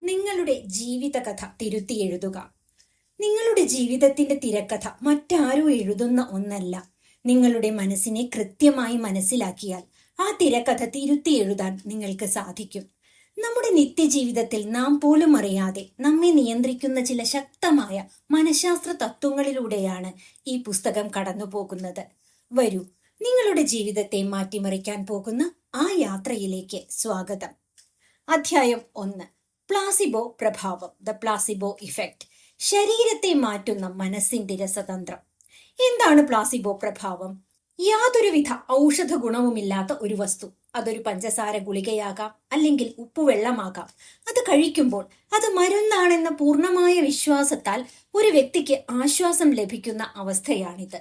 നിങ്ങളുടെ ജീവിതകഥ തിരുത്തി എഴുതുക. നിങ്ങളുടെ ജീവിതത്തിന്റെ തിരക്കഥ മറ്റാരോ എഴുതുന്ന ഒന്നല്ല. നിങ്ങളുടെ മനസ്സിനെ കൃത്യമായി മനസ്സിലാക്കിയാൽ ആ തിരക്കഥ തിരുത്തി എഴുതാൻ നിങ്ങൾക്ക് സാധിക്കും. നമ്മുടെ നിത്യജീവിതത്തിൽ നാം പോലും അറിയാതെ നമ്മെ നിയന്ത്രിക്കുന്ന ചില ശക്തമായ മനഃശാസ്ത്ര തത്വങ്ങളിലൂടെയാണ് ഈ പുസ്തകം കടന്നു പോകുന്നത്. വരൂ, നിങ്ങളുടെ ജീവിതത്തെ മാറ്റിമറിക്കാൻ പോകുന്ന ആ യാത്രയിലേക്ക് സ്വാഗതം. അധ്യായം 1. പ്ലാസിബോ പ്രഭാവം, ദ പ്ലാസിബോ ഇഫക്റ്റ്. ശരീരത്തെ മാറ്റുന്ന മനസ്സിന്റെ രസതന്ത്രം. എന്താണ് പ്ലാസിബോ പ്രഭാവം? യാതൊരുവിധ ഔഷധ ഗുണവുമില്ലാത്ത ഒരു വസ്തു. അതൊരു പഞ്ചസാര ഗുളികയാകാം, അല്ലെങ്കിൽ ഉപ്പുവെള്ളമാകാം. അത് കഴിക്കുമ്പോൾ അത് മരുന്നാണെന്ന പൂർണ്ണമായ വിശ്വാസത്താൽ ഒരു വ്യക്തിക്ക് ആശ്വാസം ലഭിക്കുന്ന അവസ്ഥയാണിത്.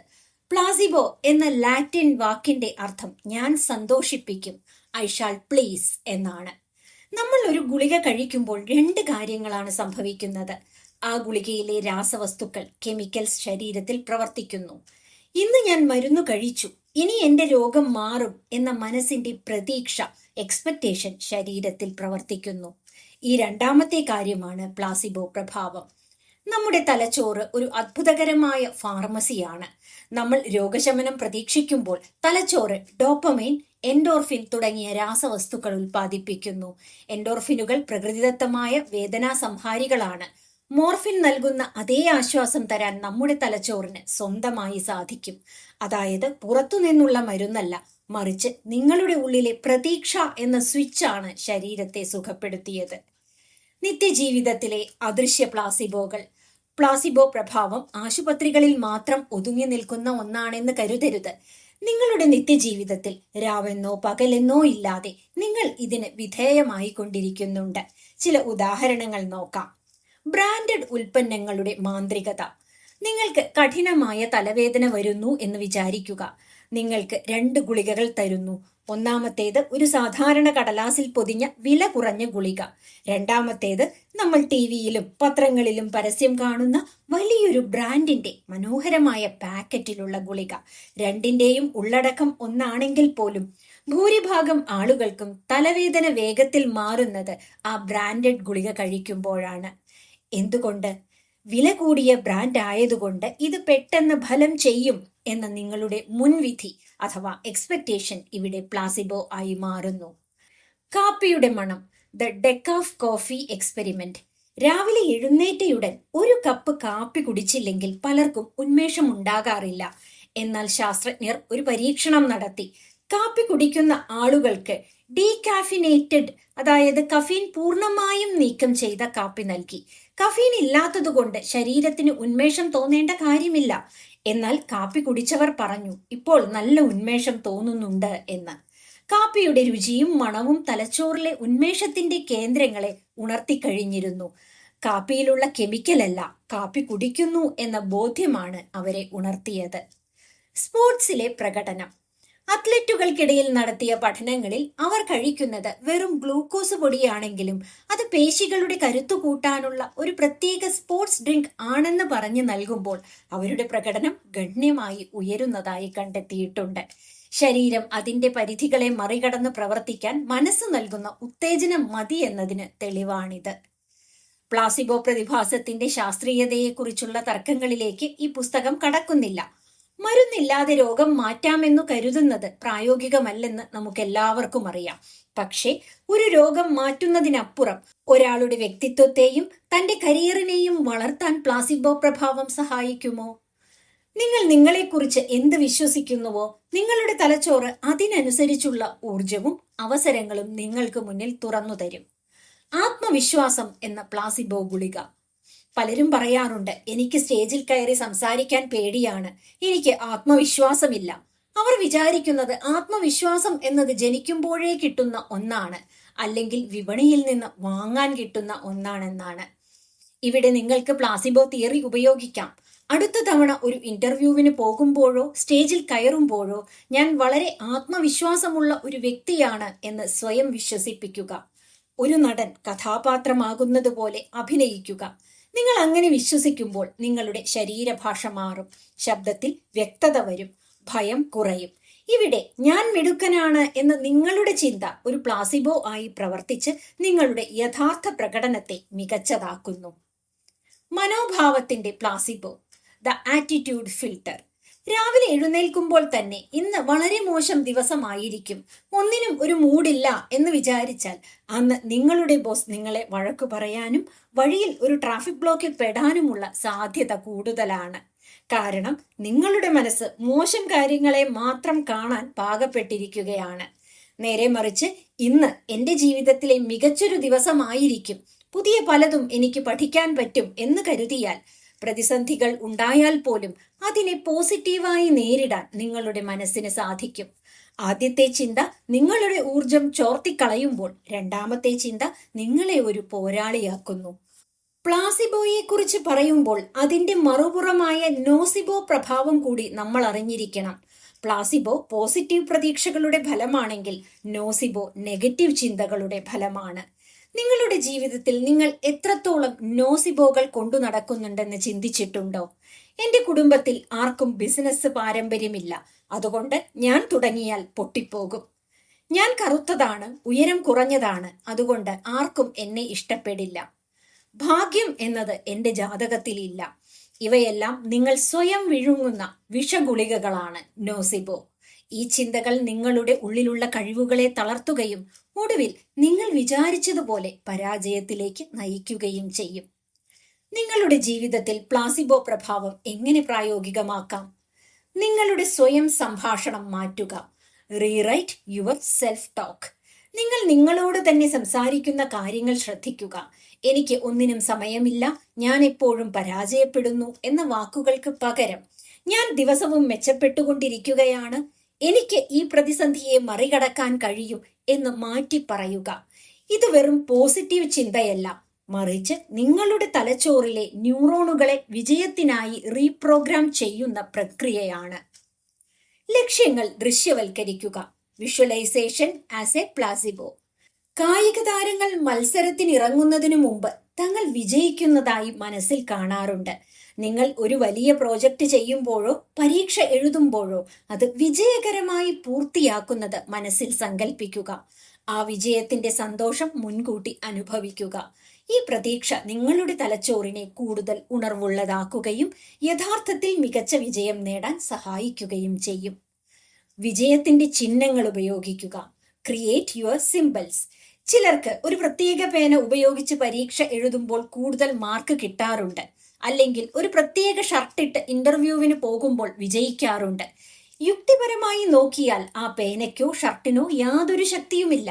പ്ലാസിബോ എന്ന ലാറ്റിൻ വാക്കിന്റെ അർത്ഥം ഞാൻ സന്തോഷിപ്പിക്കും, ഐ ഷാൾ പ്ലീസ് എന്നാണ്. നമ്മൾ ഒരു ഗുളിക കഴിക്കുമ്പോൾ 2 കാര്യങ്ങളാണ് സംഭവിക്കുന്നത്. ആ ഗുളികയിലെ രാസവസ്തുക്കൾ, കെമിക്കൽസ് ശരീരത്തിൽ പ്രവർത്തിക്കുന്നു. ഇന്ന് ഞാൻ മരുന്ന് കഴിച്ചു, ഇനി എന്റെ രോഗം മാറും എന്ന മനസ്സിന്റെ പ്രതീക്ഷ, എക്സ്പെക്ടേഷൻ ശരീരത്തിൽ പ്രവർത്തിക്കുന്നു. ഈ രണ്ടാമത്തെ കാര്യമാണ് പ്ലാസിബോ പ്രഭാവം. നമ്മുടെ തലച്ചോറ് ഒരു അത്ഭുതകരമായ ഫാർമസിയാണ്. നമ്മൾ രോഗശമനം പ്രതീക്ഷിക്കുമ്പോൾ തലച്ചോറ് ഡോപ്പമൈൻ, എൻഡോർഫിൻ തുടങ്ങിയ രാസവസ്തുക്കൾ ഉൽപ്പാദിപ്പിക്കുന്നു. എൻഡോർഫിനുകൾ പ്രകൃതിദത്തമായ വേദനാ സംഹാരികളാണ്. മോർഫിൻ നൽകുന്ന അതേ ആശ്വാസം തരാൻ നമ്മുടെ തലച്ചോറിന് സ്വന്തമായി സാധിക്കും. അതായത് പുറത്തുനിന്നുള്ള മരുന്നല്ല, മറിച്ച് നിങ്ങളുടെ ഉള്ളിലെ പ്രതീക്ഷ എന്ന സ്വിച്ചാണ് ശരീരത്തെ സുഖപ്പെടുത്തിയത്. നിത്യജീവിതത്തിലെ അദൃശ്യ പ്ലാസിബോകൾ. പ്ലാസിബോ പ്രഭാവം ആശുപത്രികളിൽ മാത്രം ഒതുങ്ങി നിൽക്കുന്ന ഒന്നാണെന്ന് കരുതരുത്. നിങ്ങളുടെ നിത്യജീവിതത്തിൽ രാവെന്നോ പകലെന്നോ ഇല്ലാതെ നിങ്ങൾ ഇതിന് വിധേയമായി കൊണ്ടിരിക്കുന്നുണ്ട്. ചില ഉദാഹരണങ്ങൾ നോക്കാം. ബ്രാൻഡഡ് ഉൽപ്പന്നങ്ങളുടെ മാന്ത്രികത. നിങ്ങൾക്ക് കഠിനമായ തലവേദന വരുന്നു എന്ന് വിചാരിക്കുക. നിങ്ങൾക്ക് 2 ഗുളികകൾ തരുന്നു. ഒന്നാമത്തേത് ഒരു സാധാരണ കടലാസിൽ പൊതിഞ്ഞ വില കുറഞ്ഞ ഗുളിക. രണ്ടാമത്തേത് നമ്മൾ ടിവിയിലും പത്രങ്ങളിലും പരസ്യം കാണുന്ന വലിയൊരു ബ്രാൻഡിന്റെ മനോഹരമായ പാക്കറ്റിലുള്ള ഗുളിക. രണ്ടിന്റെയും ഉള്ളടക്കം ഒന്നാണെങ്കിൽ പോലും ഭൂരിഭാഗം ആളുകൾക്കും തലവേദന വേഗത്തിൽ മാറുന്നത് ആ ബ്രാൻഡഡ് ഗുളിക കഴിക്കുമ്പോഴാണ്. എന്തുകൊണ്ട്? വില കൂടിയ ബ്രാൻഡ് ആയതുകൊണ്ട് ഇത് പെട്ടെന്ന് ഫലം ചെയ്യും എന്ന നിങ്ങളുടെ മുൻവിധി അഥവാ എക്സ്പെക്ടേഷൻ ഇവിടെ പ്ലാസിബോ ആയി മാറുന്നു. കാപ്പിയുടെ മണം, ദ ഡെക്കാഫ് കോഫി എക്സ്പെരിമെന്റ്. രാവിലെ എഴുന്നേറ്റയുടൻ ഒരു കപ്പ് കാപ്പി കുടിച്ചില്ലെങ്കിൽ പലർക്കും ഉന്മേഷം ഉണ്ടാകാറില്ല. എന്നാൽ ശാസ്ത്രജ്ഞർ ഒരു പരീക്ഷണം നടത്തി. കാപ്പി കുടിക്കുന്ന ആളുകൾക്ക് ഡീകാഫിനേറ്റഡ്, അതായത് കഫീൻ പൂർണ്ണമായും നീക്കം ചെയ്ത കാപ്പി നൽകി. കഫീൻ ഇല്ലാത്തതുകൊണ്ട് ശരീരത്തിന് ഉന്മേഷം തോന്നേണ്ട കാര്യമില്ല. എന്നാൽ കാപ്പി കുടിച്ചവർ പറഞ്ഞു, ഇപ്പോൾ നല്ല ഉന്മേഷം തോന്നുന്നുണ്ട് എന്ന്. കാപ്പിയുടെ രുചിയും മണവും തലച്ചോറിലെ ഉന്മേഷത്തിന്റെ കേന്ദ്രങ്ങളെ ഉണർത്തിക്കഴിഞ്ഞിരുന്നു. കാപ്പിയിലുള്ള കെമിക്കലല്ല, കാപ്പി കുടിക്കുന്നു എന്ന ബോധ്യമാണ് അവരെ ഉണർത്തിയത്. സ്പോർട്സിലെ പ്രകടനം. അത്ലറ്റുകൾക്കിടയിൽ നടത്തിയ പഠനങ്ങളിൽ അവർ കഴിക്കുന്നത് വെറും ഗ്ലൂക്കോസ് പൊടിയാണെങ്കിലും അത് പേശികളുടെ കരുത്തു കൂട്ടാനുള്ള ഒരു പ്രത്യേക സ്പോർട്സ് ഡ്രിങ്ക് ആണെന്ന് പറഞ്ഞു നൽകുമ്പോൾ അവരുടെ പ്രകടനം ഗണ്യമായി ഉയരുന്നതായി കണ്ടെത്തിയിട്ടുണ്ട്. ശരീരം അതിന്റെ പരിധികളെ മറികടന്ന് പ്രവർത്തിക്കാൻ മനസ്സ് നൽകുന്ന ഉത്തേജനം മതി എന്നതിന് തെളിവാണിത്. പ്ലാസിബോ പ്രതിഭാസത്തിന്റെ ശാസ്ത്രീയതയെക്കുറിച്ചുള്ള തർക്കങ്ങളിലേക്ക് ഈ പുസ്തകം കടക്കുന്നില്ല. മരുന്നില്ലാതെ രോഗം മാറ്റാമെന്നു കരുതുന്നത് പ്രായോഗികമല്ലെന്ന് നമുക്കെല്ലാവർക്കും അറിയാം. പക്ഷേ ഒരു രോഗം മാറ്റുന്നതിനപ്പുറം ഒരാളുടെ വ്യക്തിത്വത്തെയും തന്റെ കരിയറിനെയും വളർത്താൻ പ്ലാസിബോ പ്രഭാവം സഹായിക്കുമോ? നിങ്ങൾ നിങ്ങളെക്കുറിച്ച് എന്ത് വിശ്വസിക്കുന്നുവോ നിങ്ങളുടെ തലച്ചോറ് അതിനനുസരിച്ചുള്ള ഊർജവും അവസരങ്ങളും നിങ്ങൾക്ക് മുന്നിൽ തുറന്നു തരും. ആത്മവിശ്വാസം എന്ന പ്ലാസിബോ ഗുളിക. പലരും പറയാറുണ്ട്, എനിക്ക് സ്റ്റേജിൽ കയറി സംസാരിക്കാൻ പേടിയാണ്, എനിക്ക് ആത്മവിശ്വാസമില്ല. അവർ വിചാരിക്കുന്നത് ആത്മവിശ്വാസം എന്നത് ജനിക്കുമ്പോഴേ കിട്ടുന്ന ഒന്നാണ്, അല്ലെങ്കിൽ വിപണിയിൽ നിന്ന് വാങ്ങാൻ കിട്ടുന്ന ഒന്നാണെന്നാണ്. ഇവിടെ നിങ്ങൾക്ക് പ്ലാസിബോ തിയറി ഉപയോഗിക്കാം. അടുത്ത തവണ ഒരു ഇന്റർവ്യൂവിന് പോകുമ്പോഴോ സ്റ്റേജിൽ കയറുമ്പോഴോ ഞാൻ വളരെ ആത്മവിശ്വാസമുള്ള ഒരു വ്യക്തിയാണ് എന്ന് സ്വയം വിശ്വസിപ്പിക്കുക. ഒരു നടൻ കഥാപാത്രമാകുന്നത് പോലെ അഭിനയിക്കുക. നിങ്ങൾ അങ്ങനെ വിശ്വസിക്കുമ്പോൾ നിങ്ങളുടെ ശരീരഭാഷ മാറും, ശബ്ദത്തിൽ വ്യക്തത വരും, ഭയം കുറയും. ഇവിടെ ഞാൻ മിടുക്കനാണ് എന്ന നിങ്ങളുടെ ചിന്ത ഒരു പ്ലാസിബോ ആയി പ്രവർത്തിച്ച് നിങ്ങളുടെ യഥാർത്ഥ പ്രകടനത്തെ മികച്ചതാക്കുന്നു. മനോഭാവത്തിന്റെ പ്ലാസിബോ, ദ ആറ്റിറ്റ്യൂഡ് ഫിൽട്ടർ. രാവിലെ എഴുന്നേൽക്കുമ്പോൾ തന്നെ ഇന്ന് വളരെ മോശം ദിവസമായിരിക്കും, ഒന്നിനും ഒരു മൂഡില്ല എന്ന് വിചാരിച്ചാൽ അന്ന് നിങ്ങളുടെ ബോസ് നിങ്ങളെ വഴക്കു പറയാനും വഴിയിൽ ഒരു ട്രാഫിക് ബ്ലോക്കിൽ പെടാനുമുള്ള സാധ്യത കൂടുതലാണ്. കാരണം നിങ്ങളുടെ മനസ്സ് മോശം കാര്യങ്ങളെ മാത്രം കാണാൻ പാകപ്പെട്ടിരിക്കുകയാണ്. നേരെ മറിച്ച് ഇന്ന് എൻ്റെ ജീവിതത്തിലെ മികച്ചൊരു ദിവസമായിരിക്കും, പുതിയ പലതും എനിക്ക് പഠിക്കാൻ പറ്റും എന്ന് കരുതിയാൽ പ്രതിസന്ധികൾ ഉണ്ടായാൽ പോലും അതിനെ പോസിറ്റീവായി നേരിടാൻ നിങ്ങളുടെ മനസ്സിന് സാധിക്കും. ആദ്യത്തെ ചിന്ത നിങ്ങളുടെ ഊർജം ചോർത്തിക്കളയുമ്പോൾ രണ്ടാമത്തെ ചിന്ത നിങ്ങളെ ഒരു പോരാളിയാക്കുന്നു. പ്ലാസിബോയെ കുറിച്ച് പറയുമ്പോൾ അതിന്റെ മറുപുറമായ നോസിബോ പ്രഭാവം കൂടി നമ്മൾ അറിഞ്ഞിരിക്കണം. പ്ലാസിബോ പോസിറ്റീവ് പ്രതീക്ഷകളുടെ ഫലമാണെങ്കിൽ നോസിബോ നെഗറ്റീവ് ചിന്തകളുടെ ഫലമാണ്. നിങ്ങളുടെ ജീവിതത്തിൽ നിങ്ങൾ എത്രത്തോളം നോസിബോകൾ കൊണ്ടു നടക്കുന്നുണ്ടെന്ന് ചിന്തിച്ചിട്ടുണ്ടോ? എന്റെ കുടുംബത്തിൽ ആർക്കും ബിസിനസ് പാരമ്പര്യമില്ല, അതുകൊണ്ട് ഞാൻ തുടങ്ങിയാൽ പൊട്ടിപ്പോകും. ഞാൻ കറുത്തതാണ്, ഉയരം കുറഞ്ഞതാണ്, അതുകൊണ്ട് ആർക്കും എന്നെ ഇഷ്ടപ്പെടില്ല. ഭാഗ്യം എന്നത് എന്റെ ജാതകത്തിലില്ല. ഇവയെല്ലാം നിങ്ങൾ സ്വയം വിഴുങ്ങുന്ന വിഷഗുളികകളാണ് നോസിബോ. ഈ ചിന്തകൾ നിങ്ങളുടെ ഉള്ളിലുള്ള കഴിവുകളെ തളർത്തുകയും ഒടുവിൽ നിങ്ങൾ വിചാരിച്ചതുപോലെ പരാജയത്തിലേക്ക് നയിക്കുകയും ചെയ്യും. നിങ്ങളുടെ ജീവിതത്തിൽ പ്ലാസിബോ പ്രഭാവം എങ്ങനെ പ്രായോഗികമാക്കാം? നിങ്ങളുടെ സ്വയം സംഭാഷണം മാറ്റുക. Rewrite your self talk. നിങ്ങൾ നിങ്ങളോട് തന്നെ സംസാരിക്കുന്ന കാര്യങ്ങൾ ശ്രദ്ധിക്കുക. എനിക്ക് ഒന്നിനും സമയമില്ല, ഞാൻ എപ്പോഴും പരാജയപ്പെടുന്നു എന്ന വാക്കുകൾക്ക് പകരം ഞാൻ ദിവസവും മെച്ചപ്പെട്ടുകൊണ്ടിരിക്കുകയാണ്, എനിക്ക് ഈ പ്രതിസന്ധിയെ മറികടക്കാൻ കഴിയും എന്ന് മാറ്റി പറയുക. ഇത് വെറും പോസിറ്റീവ് ചിന്തയല്ല, മറിച്ച് നിങ്ങളുടെ തലച്ചോറിലെ ന്യൂറോണുകളെ വിജയത്തിനായി റീപ്രോഗ്രാം ചെയ്യുന്ന പ്രക്രിയയാണ്. ലക്ഷ്യങ്ങൾ ദൃശ്യവൽക്കരിക്കുക. Visualisation as a placebo. കായിക താരങ്ങൾ മത്സരത്തിനിറങ്ങുന്നതിനു മുമ്പ് തങ്ങൾ വിജയിക്കുന്നതായി മനസ്സിൽ കാണാറുണ്ട്. നിങ്ങൾ ഒരു വലിയ പ്രോജക്റ്റ് ചെയ്യുമ്പോഴോ പരീക്ഷ എഴുതുമ്പോഴോ അത് വിജയകരമായി പൂർത്തിയാക്കുന്നത് മനസ്സിൽ സങ്കല്പിക്കുക. ആ വിജയത്തിന്റെ സന്തോഷം മുൻകൂട്ടി അനുഭവിക്കുക. ഈ പ്രതീക്ഷ നിങ്ങളുടെ തലച്ചോറിനെ കൂടുതൽ ഉണർവുള്ളതാക്കുകയും യഥാർത്ഥത്തിൽ മികച്ച വിജയം നേടാൻ സഹായിക്കുകയും ചെയ്യും. വിജയത്തിന്റെ ചിഹ്നങ്ങൾ ഉപയോഗിക്കുക. Create your symbols. ചിലർക്ക് ഒരു പ്രത്യേക പേന ഉപയോഗിച്ച് പരീക്ഷ എഴുതുമ്പോൾ കൂടുതൽ മാർക്ക് കിട്ടാറുണ്ട്, അല്ലെങ്കിൽ ഒരു പ്രത്യേക ഷർട്ടിട്ട് ഇന്റർവ്യൂവിന് പോകുമ്പോൾ വിജയിക്കാറുണ്ട്. യുക്തിപരമായി നോക്കിയാൽ ആ പേനയ്ക്കോ ഷർട്ടിനോ യാതൊരു ശക്തിയുമില്ല,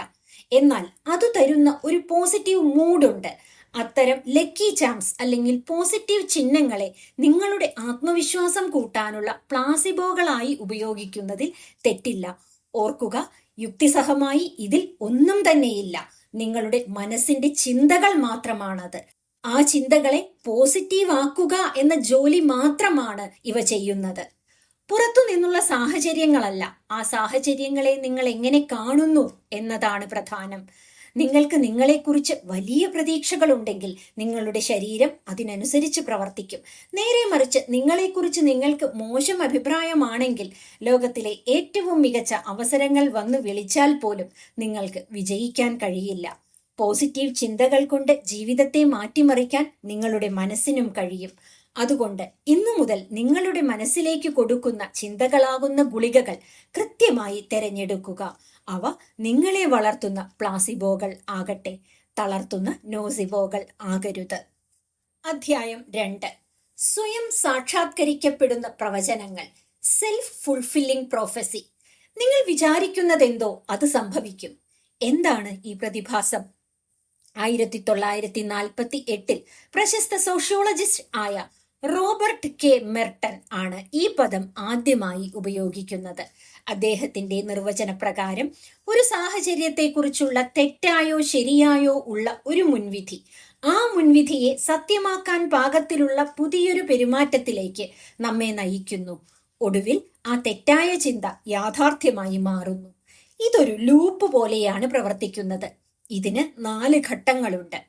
എന്നാൽ അത് തരുന്ന ഒരു പോസിറ്റീവ് മൂഡുണ്ട്. അത്തരം ലക്കി ചാംസ് അല്ലെങ്കിൽ പോസിറ്റീവ് ചിഹ്നങ്ങളെ നിങ്ങളുടെ ആത്മവിശ്വാസം കൂട്ടാനുള്ള പ്ലാസിബോകളായി ഉപയോഗിക്കുന്നതിൽ തെറ്റില്ല. ഓർക്കുക, യുക്തിസഹമായി ഇതിൽ ഒന്നും തന്നെയില്ല. നിങ്ങളുടെ മനസ്സിന്റെ ചിന്തകൾ മാത്രമാണത്. ആ ചിന്തകളെ പോസിറ്റീവ് ആക്കുക എന്ന ജോലി മാത്രമാണ് ഇവ ചെയ്യുന്നത്. പുറത്തു നിന്നുള്ള സാഹചര്യങ്ങളല്ല, ആ സാഹചര്യങ്ങളെ നിങ്ങൾ എങ്ങനെ കാണുന്നു എന്നതാണ് പ്രധാനം. നിങ്ങൾക്ക് നിങ്ങളെക്കുറിച്ച് വലിയ പ്രതീക്ഷകളുണ്ടെങ്കിൽ നിങ്ങളുടെ ശരീരം അതിനനുസരിച്ച് പ്രവർത്തിക്കും. നേരെ മറിച്ച് നിങ്ങളെക്കുറിച്ച് നിങ്ങൾക്ക് മോശം അഭിപ്രായമാണെങ്കിൽ ലോകത്തിലെ ഏറ്റവും മികച്ച അവസരങ്ങൾ വന്നു വിളിച്ചാൽ പോലും നിങ്ങൾക്ക് വിജയിക്കാൻ കഴിയില്ല. പോസിറ്റീവ് ചിന്തകൾ കൊണ്ട് ജീവിതത്തെ മാറ്റിമറിക്കാൻ നിങ്ങളുടെ മനസ്സിനും കഴിയും. അതുകൊണ്ട് ഇന്നു മുതൽ നിങ്ങളുടെ മനസ്സിലേക്ക് കൊടുക്കുന്ന ചിന്തകളാകുന്ന ഗുളികകൾ കൃത്യമായി തെരഞ്ഞെടുക്കുക. അവ നിങ്ങളെ വളർത്തുന്ന പ്ലാസിബോകൾ ആകട്ടെ, തളർത്തുന്ന നോസിബോകൾ ആകരുത്. അധ്യായം 2. സ്വയം സാക്ഷാത്കരിക്കപ്പെടുന്ന പ്രവചനങ്ങൾ. Self fulfilling prophecy. നിങ്ങൾ വിചാരിക്കുന്നതെന്തോ അത് സംഭവിക്കും. എന്താണ് ഈ പ്രതിഭാസം? 1948 പ്രശസ്ത സോഷ്യോളജിസ്റ്റ് ആയ റോബർട്ട് കെ മെർട്ടൺ ആണ് ഈ പദം ആദ്യമായി ഉപയോഗിക്കുന്നത്. അദ്ദേഹത്തിന്റെ നിർവചനപ്രകാരം ഒരു സാഹചര്യത്തെക്കുറിച്ചുള്ള തെറ്റായോ ശരിയായോ ഉള്ള ഒരു മുൻവിധി, ആ മുൻവിധിയെ സത്യമാക്കാൻ പാകത്തിലുള്ള പുതിയൊരു പെരുമാറ്റത്തിലേക്ക് നമ്മെ നയിക്കുന്നു. ഒടുവിൽ ആ തെറ്റായ ചിന്ത യാഥാർത്ഥ്യമായി മാറുന്നു. ഇതൊരു ലൂപ്പ് പോലെയാണ് പ്രവർത്തിക്കുന്നത്. ഇതിന് 4 ഘട്ടങ്ങളുണ്ട്.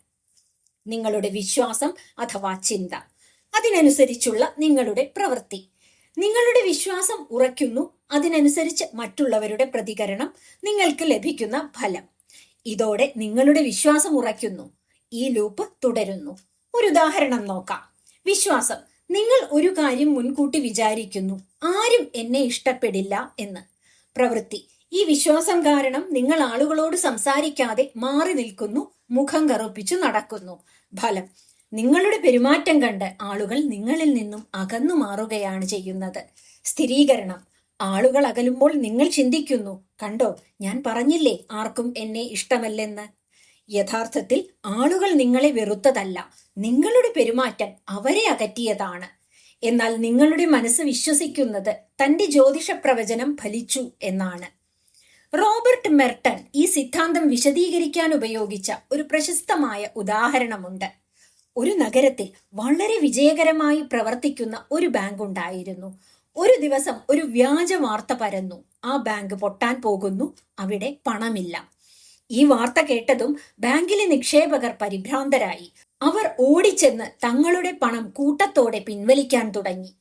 നിങ്ങളുടെ വിശ്വാസം അഥവാ ചിന്ത, അതിനനുസരിച്ചുള്ള നിങ്ങളുടെ പ്രവൃത്തി. നിങ്ങളുടെ വിശ്വാസം ഉറയ്ക്കുന്നു, അതിനനുസരിച്ച് മറ്റുള്ളവരുടെ പ്രതികരണം, നിങ്ങൾക്ക് ലഭിക്കുന്ന ഫലം. ഇതോടെ നിങ്ങളുടെ വിശ്വാസം ഉറയ്ക്കുന്നു. ഈ ലൂപ്പ് തുടരുന്നു. ഒരു ഉദാഹരണം നോക്കാം. വിശ്വാസം: നിങ്ങൾ ഒരു കാര്യം മുൻകൂട്ടി വിചാരിക്കുന്നു, ആരും എന്നെ ഇഷ്ടപ്പെടില്ല എന്ന്. പ്രവൃത്തി: ഈ വിശ്വാസം കാരണം നിങ്ങൾ ആളുകളോട് സംസാരിക്കാതെ മാറി നിൽക്കുന്നു, മുഖം കറുപ്പിച്ചു നടക്കുന്നു. ഫലം: നിങ്ങളുടെ പെരുമാറ്റം കണ്ട് ആളുകൾ നിങ്ങളിൽ നിന്നും അകന്നു മാറുകയാണ് ചെയ്യുന്നത്. സ്ഥിരീകരണം: ആളുകൾ അകലുമ്പോൾ നിങ്ങൾ ചിന്തിക്കുന്നു, കണ്ടോ, ഞാൻ പറഞ്ഞില്ലേ ആർക്കും എന്നെ ഇഷ്ടമല്ലെന്ന്. യഥാർത്ഥത്തിൽ ആളുകൾ നിങ്ങളെ വെറുത്തതല്ല, നിങ്ങളുടെ പെരുമാറ്റം അവരെ അകറ്റിയതാണ്. എന്നാൽ നിങ്ങളുടെ മനസ്സ് വിശ്വസിക്കുന്നത് തന്റെ ജ്യോതിഷ പ്രവചനം ഫലിച്ചു എന്നാണ്. റോബർട്ട് മെർട്ടൺ ഈ സിദ്ധാന്തം വിശദീകരിക്കാൻ ഉപയോഗിച്ച ഒരു പ്രശസ്തമായ ഉദാഹരണമുണ്ട്. ഒരു നഗരത്തിൽ വളരെ വിജയകരമായി പ്രവർത്തിക്കുന്ന ഒരു ബാങ്ക് ഉണ്ടായിരുന്നു. ഒരു ദിവസം ഒരു വ്യാജ വാർത്ത പരന്നു. ആ ബാങ്ക് പൊട്ടാൻ പോകുന്നു, അവിടെ പണമില്ല. ഈ വാർത്ത കേട്ടതും ബാങ്കിലെ നിക്ഷേപകർ പരിഭ്രാന്തരായി. അവർ ഓടിച്ചെന്ന് തങ്ങളുടെ പണം കൂട്ടത്തോടെ പിൻവലിക്കാൻ തുടങ്ങി.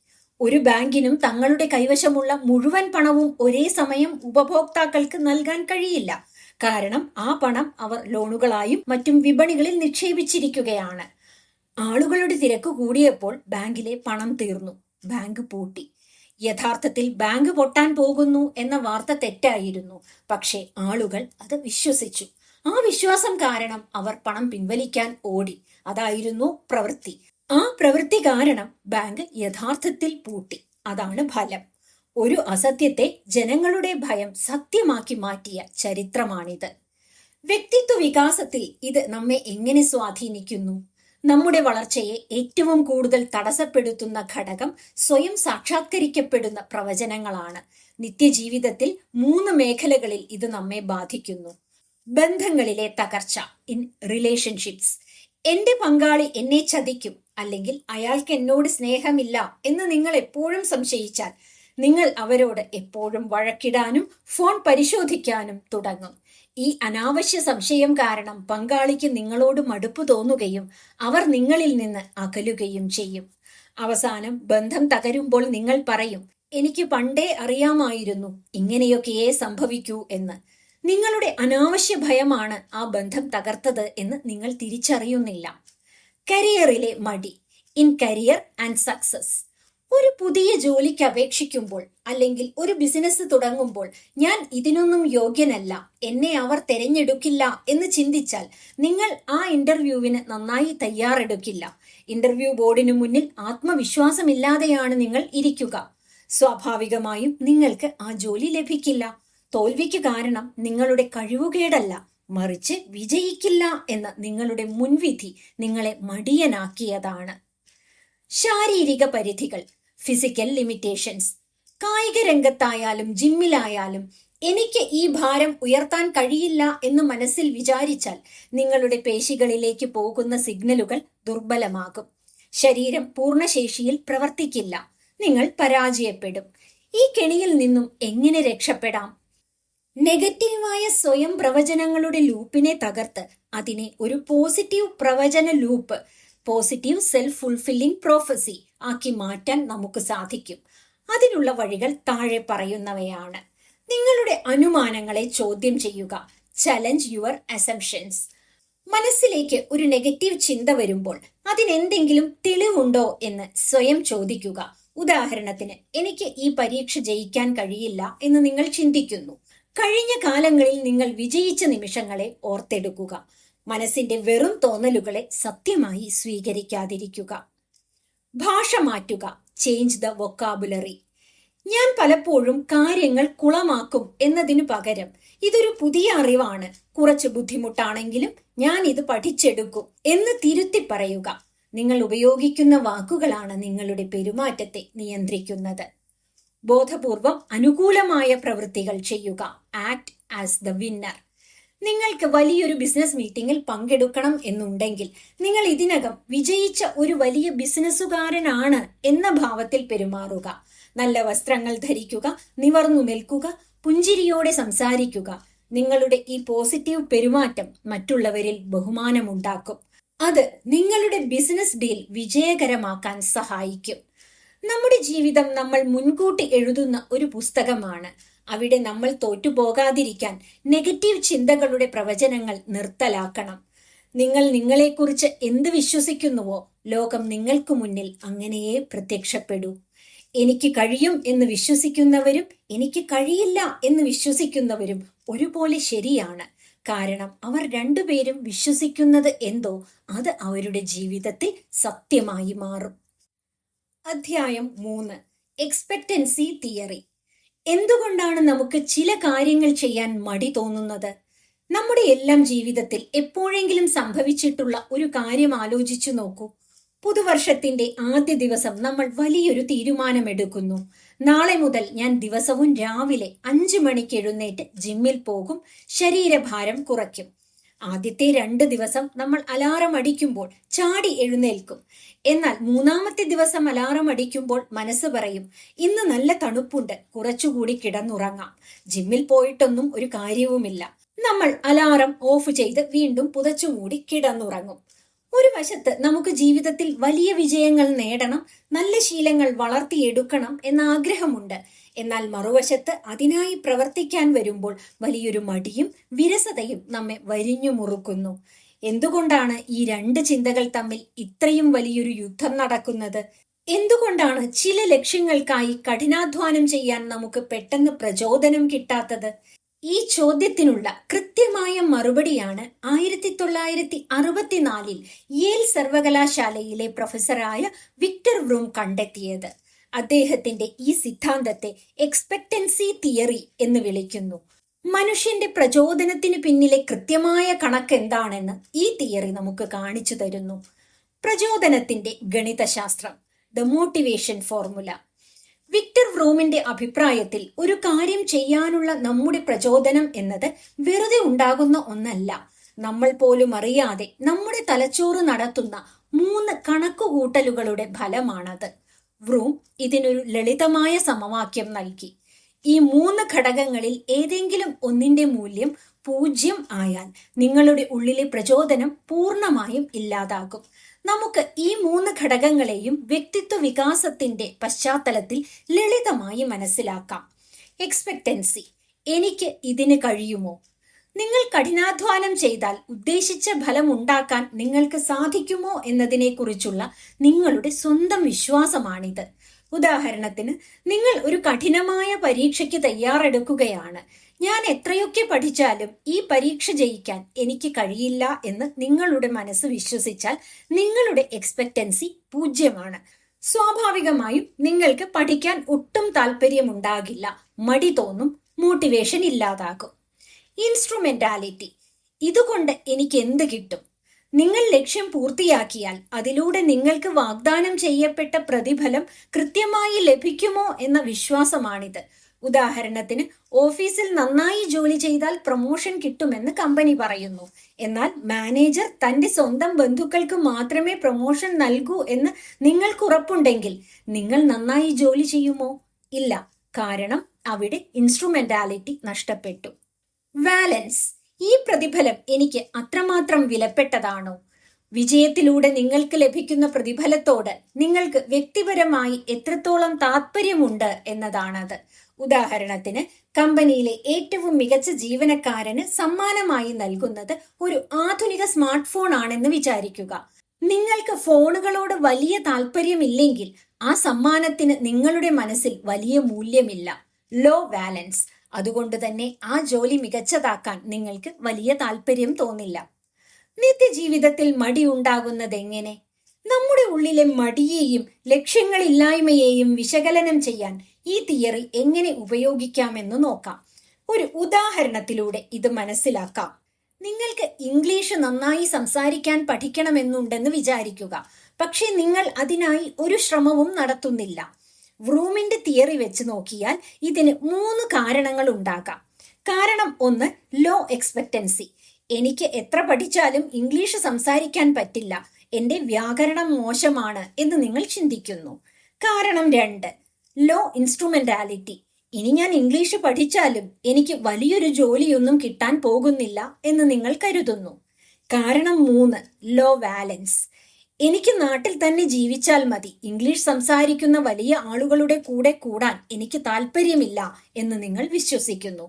ഒരു ബാങ്കിനും തങ്ങളുടെ കൈവശമുള്ള മുഴുവൻ പണവും ഒരേ സമയം ഉപഭോക്താക്കൾക്ക് നൽകാൻ കഴിയില്ല. കാരണം ആ പണം അവർ ലോണുകളായും മറ്റും വിപണികളിൽ നിക്ഷേപിച്ചിരിക്കുകയാണ്. ആളുകളുടെ തിരക്ക് കൂടിയപ്പോൾ ബാങ്കിലെ പണം തീർന്നു. ബാങ്ക് പൂട്ടി. യഥാർത്ഥത്തിൽ ബാങ്ക് പൊട്ടാൻ പോകുന്നു എന്ന വാർത്ത തെറ്റായിരുന്നു. പക്ഷേ ആളുകൾ അത് വിശ്വസിച്ചു. ആ വിശ്വാസം കാരണം അവർ പണം പിൻവലിക്കാൻ ഓടി. അതായിരുന്നു പ്രവൃത്തി. ആ പ്രവൃത്തി കാരണം ബാങ്ക് യഥാർത്ഥത്തിൽ പൂട്ടി. അതാണ് ഫലം. ഒരു അസത്യത്തെ ജനങ്ങളുടെ ഭയം സത്യമാക്കി മാറ്റിയ ചരിത്രമാണിത്. വ്യക്തിത്വ വികാസത്തിൽ ഇത് നമ്മെ എങ്ങനെ സ്വാധീനിക്കുന്നു? നമ്മുടെ വളർച്ചയെ ഏറ്റവും കൂടുതൽ തടസ്സപ്പെടുത്തുന്ന ഘടകം സ്വയം സാക്ഷാത്കരിക്കപ്പെടുന്ന പ്രവചനങ്ങളാണ്. നിത്യജീവിതത്തിൽ 3 മേഖലകളിൽ ഇത് നമ്മെ ബാധിക്കുന്നു. ബന്ധങ്ങളിലെ തകർച്ച, ഇൻ റിലേഷൻഷിപ്സ്. എന്റെ പങ്കാളി എന്നെ ചതിക്കും, അല്ലെങ്കിൽ അയാൾക്ക് എന്നോട് സ്നേഹമില്ല എന്ന് നിങ്ങൾ എപ്പോഴും സംശയിച്ചാൽ നിങ്ങൾ അവരോട് എപ്പോഴും വഴക്കിടാനും ഫോൺ പരിശോധിക്കാനും തുടങ്ങും. ഈ അനാവശ്യ സംശയം കാരണം പങ്കാളിക്ക് നിങ്ങളോട് മടുപ്പ് തോന്നുകയും അവർ നിങ്ങളിൽ നിന്ന് അകലുകയും ചെയ്യും. അവസാനം ബന്ധം തകരുമ്പോൾ നിങ്ങൾ പറയും, എനിക്ക് പണ്ടേ അറിയാമായിരുന്നു ഇങ്ങനെയൊക്കെയേ സംഭവിക്കൂ എന്ന്. നിങ്ങളുടെ അനാവശ്യ ഭയമാണ് ആ ബന്ധം തകർത്തത് എന്ന് നിങ്ങൾ തിരിച്ചറിയുന്നില്ല. കരിയറിലെ മടി, ഇൻ കരിയർ ആൻഡ് സക്സസ്. ഒരു പുതിയ ജോലിക്ക് അപേക്ഷിക്കുമ്പോൾ അല്ലെങ്കിൽ ഒരു ബിസിനസ് തുടങ്ങുമ്പോൾ ഞാൻ ഇതിനൊന്നും യോഗ്യനല്ല, എന്നെ അവർ തിരഞ്ഞെടുക്കില്ല എന്ന് ചിന്തിച്ചാൽ നിങ്ങൾ ആ ഇന്റർവ്യൂവിന് നന്നായി തയ്യാറെടുക്കില്ല. ഇന്റർവ്യൂ ബോർഡിനു മുന്നിൽ ആത്മവിശ്വാസമില്ലാതെയാണ് നിങ്ങൾ ഇരിക്കുക. സ്വാഭാവികമായും നിങ്ങൾക്ക് ആ ജോലി ലഭിക്കില്ല. തോൽവിക്ക് കാരണം നിങ്ങളുടെ കഴിവുകേടല്ല, മറിച്ച് വിജയിക്കില്ല എന്ന നിങ്ങളുടെ മുൻവിധി നിങ്ങളെ മടിയനാക്കിയതാണ്. ശാരീരിക പരിധികൾ, ഫിസിക്കൽ ലിമിറ്റേഷൻസ്. കായിക രംഗത്തായാലും ജിമ്മിലായാലും എനിക്ക് ഈ ഭാരം ഉയർത്താൻ കഴിയില്ല എന്ന് മനസ്സിൽ വിചാരിച്ചാൽ നിങ്ങളുടെ പേശികളിലേക്ക് പോകുന്ന സിഗ്നലുകൾ ദുർബലമാകും. ശരീരം പൂർണ്ണശേഷിയിൽ പ്രവർത്തിക്കില്ല. നിങ്ങൾ പരാജയപ്പെടും. ഈ കെണിയിൽ നിന്നും എങ്ങനെ രക്ഷപ്പെടാം? നെഗറ്റീവായ സ്വയം പ്രവചനങ്ങളുടെ ലൂപ്പിനെ തകർത്ത് അതിനെ ഒരു പോസിറ്റീവ് പ്രവചന loop, positive self fulfilling prophecy ആക്കി മാറ്റാൻ നമുക്ക് സാധിക്കും. അതിനുള്ള വഴികൾ താഴെ പറയുന്നവയാണ്. നിങ്ങളുടെ അനുമാനങ്ങളെ ചോദ്യം ചെയ്യുക. Challenge your assumptions. മനസ്സിലേക്ക് ഒരു നെഗറ്റീവ് ചിന്ത വരുമ്പോൾ അതിനെന്തെങ്കിലും തെളിവുണ്ടോ എന്ന് സ്വയം ചോദിക്കുക. ഉദാഹരണത്തിന്, എനിക്ക് ഈ പരീക്ഷ ജയിക്കാൻ കഴിയില്ല എന്ന് നിങ്ങൾ ചിന്തിക്കുന്നു. കഴിഞ്ഞ കാലങ്ങളിൽ നിങ്ങൾ വിജയിച്ച നിമിഷങ്ങളെ ഓർത്തെടുക്കുക. മനസ്സിന്റെ വെറും തോന്നലുകളെ സത്യമായി സ്വീകരിക്കാതിരിക്കുക. ഭാഷ മാറ്റുക. Change the vocabulary. ഞാൻ പലപ്പോഴും കാര്യങ്ങൾ കുളമാക്കും എന്നതിനു പകരം ഇതൊരു പുതിയ അറിവാണ്, കുറച്ച് ബുദ്ധിമുട്ടാണെങ്കിലും ഞാൻ ഇത് പഠിച്ചെടുക്കും എന്ന് തിരുത്തി പറയുക. നിങ്ങൾ ഉപയോഗിക്കുന്ന വാക്കുകളാണ് നിങ്ങളുടെ പെരുമാറ്റത്തെ നിയന്ത്രിക്കുന്നത്. ബോധപൂർവം അനുകൂലമായ പ്രവൃത്തികൾ ചെയ്യുക. Act as the winner. നിങ്ങൾക്ക് വലിയൊരു ബിസിനസ് മീറ്റിംഗിൽ പങ്കെടുക്കണം എന്നുണ്ടെങ്കിൽ നിങ്ങൾ ഇതിനകം വിജയിച്ച ഒരു വലിയ ബിസിനസ്സുകാരനാണ് എന്ന ഭാവത്തിൽ പെരുമാറുക. നല്ല വസ്ത്രങ്ങൾ ധരിക്കുക, നിവർന്നു നിൽക്കുക, പുഞ്ചിരിയോടെ സംസാരിക്കുക. നിങ്ങളുടെ ഈ പോസിറ്റീവ് പെരുമാറ്റം മറ്റുള്ളവരിൽ ബഹുമാനമുണ്ടാക്കും. അത് നിങ്ങളുടെ ബിസിനസ് ഡീൽ വിജയകരമാക്കാൻ സഹായിക്കും. നമ്മുടെ ജീവിതം നമ്മൾ മുൻകൂട്ടി എഴുതുന്ന ഒരു പുസ്തകമാണ്. അവിടെ നമ്മൾ തോറ്റുപോകാതിരിക്കാൻ നെഗറ്റീവ് ചിന്തകളുടെ പ്രവചനങ്ങൾ നിർത്തലാക്കണം. നിങ്ങൾ നിങ്ങളെക്കുറിച്ച് എന്ത് വിശ്വസിക്കുന്നുവോ ലോകം നിങ്ങൾക്ക് മുന്നിൽ അങ്ങനെയേ പ്രത്യക്ഷപ്പെടൂ. എനിക്ക് കഴിയും എന്ന് വിശ്വസിക്കുന്നവരും എനിക്ക് കഴിയില്ല എന്ന് വിശ്വസിക്കുന്നവരും ഒരുപോലെ ശരിയാണ്. കാരണം അവർ രണ്ടുപേരും വിശ്വസിക്കുന്നത് എന്തോ അത് അവരുടെ ജീവിതത്തിൽ സത്യമായി മാറും. അധ്യായം 3. Expectancy theory. എന്തുകൊണ്ടാണ് നമുക്ക് ചില കാര്യങ്ങൾ ചെയ്യാൻ മടി തോന്നുന്നത്? നമ്മുടെ എല്ലാം ജീവിതത്തിൽ എപ്പോഴെങ്കിലും സംഭവിച്ചിട്ടുള്ള ഒരു കാര്യം ആലോചിച്ചു നോക്കൂ. പുതുവർഷത്തിന്റെ ആദ്യ ദിവസം നമ്മൾ വലിയൊരു തീരുമാനമെടുക്കുന്നു. നാളെ മുതൽ ഞാൻ ദിവസവും രാവിലെ 5 മണിക്ക് എഴുന്നേറ്റ് ജിമ്മിൽ പോകും, ശരീരഭാരം കുറയ്ക്കും. ആദ്യത്തെ 2 ദിവസം നമ്മൾ അലാറം അടിക്കുമ്പോൾ ചാടി എഴുന്നേൽക്കും. എന്നാൽ 3-ാമത്തെ ദിവസം അലാറം അടിക്കുമ്പോൾ മനസ്സ് പറയും, ഇന്ന് നല്ല തണുപ്പുണ്ട്, കുറച്ചുകൂടി കിടന്നുറങ്ങാം, ജിമ്മിൽ പോയിട്ടൊന്നും ഒരു കാര്യവുമില്ല. നമ്മൾ അലാറം ഓഫ് ചെയ്ത് വീണ്ടും പുതച്ചുമൂടി കിടന്നുറങ്ങും. ഒരു വശത്ത് നമുക്ക് ജീവിതത്തിൽ വലിയ വിജയങ്ങൾ നേടണം, നല്ല ശീലങ്ങൾ വളർത്തിയെടുക്കണം എന്ന ആഗ്രഹമുണ്ട്. എന്നാൽ മറുവശത്ത് അതിനായി പ്രവർത്തിക്കാൻ വരുമ്പോൾ വലിയൊരു മടിയും വിരസതയും നമ്മെ വരിഞ്ഞു മുറുക്കുന്നു. എന്തുകൊണ്ടാണ് ഈ 2 ചിന്തകൾ തമ്മിൽ ഇത്രയും വലിയൊരു യുദ്ധം നടക്കുന്നത്? എന്തുകൊണ്ടാണ് ചില ലക്ഷ്യങ്ങൾക്കായി കഠിനാധ്വാനം ചെയ്യാൻ നമുക്ക് പെട്ടെന്ന് പ്രചോദനം കിട്ടാത്തത്? ഈ ചോദ്യത്തിനുള്ള കൃത്യമായ മറുപടിയാണ് 1964 യേൽ സർവകലാശാലയിലെ പ്രൊഫസറായ വിക്ടർ വ്രൂം കണ്ടെത്തിയത്. അദ്ദേഹത്തിന്റെ ഈ സിദ്ധാന്തത്തെ എക്സ്പെക്റ്റൻസി തിയറി എന്ന് വിളിക്കുന്നു. മനുഷ്യന്റെ പ്രചോദനത്തിന് പിന്നിലെ കൃത്യമായ കണക്ക് എന്താണെന്ന് ഈ തിയറി നമുക്ക് കാണിച്ചു തരുന്നു. പ്രചോദനത്തിന്റെ ഗണിതശാസ്ത്രം, ദ മോട്ടിവേഷൻ ഫോർമുല. വിക്ടർ വ്രൂമിന്റെ അഭിപ്രായത്തിൽ ഒരു കാര്യം ചെയ്യാനുള്ള നമ്മുടെ പ്രചോദനം എന്നത് വെറുതെ ഉണ്ടാകുന്ന ഒന്നല്ല. നമ്മൾ പോലും അറിയാതെ നമ്മുടെ തലച്ചോറ് നടത്തുന്ന 3 കണക്കുകൂട്ടലുകളുടെ ഫലമാണത്. വ്രൂം ഇതിനൊരു ലളിതമായ സമവാക്യം നൽകി. ഈ 3 ഘടകങ്ങളിൽ ഏതെങ്കിലും ഒന്നിന്റെ മൂല്യം 0 ആയാൽ നിങ്ങളുടെ ഉള്ളിലെ പ്രചോദനം പൂർണ്ണമായും ഇല്ലാതാകും. നമുക്ക് ഈ 3 ഘടകങ്ങളെയും വ്യക്തിത്വ വികാസത്തിന്റെ പശ്ചാത്തലത്തിൽ ലളിതമായി മനസ്സിലാക്കാം. എക്സ്പെക്റ്റൻസി, എനിക്ക് ഇതിന് കഴിയുമോ? നിങ്ങൾ കഠിനാധ്വാനം ചെയ്താൽ ഉദ്ദേശിച്ച ഫലം ഉണ്ടാക്കാൻ നിങ്ങൾക്ക് സാധിക്കുമോ എന്നതിനെക്കുറിച്ചുള്ള നിങ്ങളുടെ സ്വന്തം വിശ്വാസമാണിത്. ഉദാഹരണത്തിന്, നിങ്ങൾ ഒരു കഠിനമായ പരീക്ഷയ്ക്ക് തയ്യാറെടുക്കുകയാണ്. ഞാൻ എത്രയൊക്കെ പഠിച്ചാലും ഈ പരീക്ഷ ജയിക്കാൻ എനിക്ക് കഴിയില്ല എന്ന് നിങ്ങളുടെ മനസ്സ് വിശ്വസിച്ചാൽ നിങ്ങളുടെ എക്സ്പെക്റ്റൻസി 0. സ്വാഭാവികമായും നിങ്ങൾക്ക് പഠിക്കാൻ ഒട്ടും താല്പര്യമുണ്ടാകില്ല, മടി തോന്നും, മോട്ടിവേഷൻ ഇല്ലാതാകും. ഇൻസ്ട്രുമെന്റാലിറ്റി. ഇതുകൊണ്ട് എനിക്ക് എന്ത് കിട്ടും? നിങ്ങൾ ലക്ഷ്യം പൂർത്തിയാക്കിയാൽ അതിലൂടെ നിങ്ങൾക്ക് വാഗ്ദാനം ചെയ്യപ്പെട്ട പ്രതിഫലം കൃത്യമായി ലഭിക്കുമോ എന്ന വിശ്വാസമാണിത്. ഉദാഹരണത്തിന്, ഓഫീസിൽ നന്നായി ജോലി ചെയ്താൽ പ്രൊമോഷൻ കിട്ടുമെന്ന് കമ്പനി പറയുന്നു. എന്നാൽ മാനേജർ തന്റെ സ്വന്തം ബന്ധുക്കൾക്ക് മാത്രമേ പ്രൊമോഷൻ നൽകൂ എന്ന് നിങ്ങൾക്ക് ഉറപ്പുണ്ടെങ്കിൽ നിങ്ങൾ നന്നായി ജോലി ചെയ്യുമോ? ഇല്ല. കാരണം അവിടെ ഇൻസ്ട്രുമെന്റാലിറ്റി നഷ്ടപ്പെട്ടു. വാലൻസ്. ഈ പ്രതിഫലം എനിക്ക് അത്രമാത്രം വിലപ്പെട്ടതാണോ? വിജയത്തിലൂടെ നിങ്ങൾക്ക് ലഭിക്കുന്ന പ്രതിഫലത്തോട് നിങ്ങൾക്ക് വ്യക്തിപരമായി എത്രത്തോളം താല്പര്യമുണ്ട് എന്നതാണത്. ഉദാഹരണത്തിന്, കമ്പനിയിലെ ഏറ്റവും മികച്ച ജീവനക്കാരന് സമ്മാനമായി നൽകുന്നത് ഒരു ആധുനിക സ്മാർട്ട് ഫോൺ ആണെന്ന് വിചാരിക്കുക. നിങ്ങൾക്ക് ഫോണുകളോട് വലിയ താല്പര്യമില്ലെങ്കിൽ ആ സമ്മാനത്തിന് നിങ്ങളുടെ മനസ്സിൽ വലിയ മൂല്യമില്ല. ലോ വാലൻസ്. അതുകൊണ്ട് തന്നെ ആ ജോലി മികച്ചതാക്കാൻ നിങ്ങൾക്ക് വലിയ താല്പര്യം തോന്നില്ല. നിത്യജീവിതത്തിൽ മടി ഉണ്ടാകുന്നത് എങ്ങനെ? നമ്മുടെ ഉള്ളിലെ മടിയെയും ലക്ഷ്യങ്ങളില്ലായ്മയെയും വിശകലനം ചെയ്യാൻ ഈ തിയറി എങ്ങനെ ഉപയോഗിക്കാമെന്ന് നോക്കാം. ഒരു ഉദാഹരണത്തിലൂടെ ഇത് മനസ്സിലാക്കാം. നിങ്ങൾക്ക് ഇംഗ്ലീഷ് നന്നായി സംസാരിക്കാൻ പഠിക്കണമെന്നുണ്ടെന്ന് വിചാരിക്കുക. പക്ഷെ നിങ്ങൾ അതിനായി ഒരു ശ്രമവും നടത്തുന്നില്ല. വ്രൂമിന്റെ തിയറി വെച്ച് നോക്കിയാൽ ഇതിന് 3 കാരണങ്ങൾ ഉണ്ടാകാം. കാരണം 1, ലോ എക്സ്പെക്റ്റൻസി. എനിക്ക് എത്ര പഠിച്ചാലും ഇംഗ്ലീഷ് സംസാരിക്കാൻ പറ്റില്ല, എന്റെ വ്യാകരണം മോശമാണ് എന്ന് നിങ്ങൾ ചിന്തിക്കുന്നു. കാരണം 2, ലോ ഇൻസ്ട്രുമെന്റാലിറ്റി. ഇനി ഞാൻ ഇംഗ്ലീഷ് പഠിച്ചാലും എനിക്ക് വലിയൊരു ജോലിയൊന്നും കിട്ടാൻ പോകുന്നില്ല എന്ന് നിങ്ങൾ കരുതുന്നു. കാരണം 3, ലോ വാലൻസ്. എനിക്ക് നാട്ടിൽ തന്നെ ജീവിച്ചാൽ മതി, ഇംഗ്ലീഷ് സംസാരിക്കുന്ന വലിയ ആളുകളുടെ കൂടെ കൂടാൻ എനിക്ക് താല്പര്യമില്ല എന്ന് നിങ്ങൾ വിശ്വസിക്കുന്നു.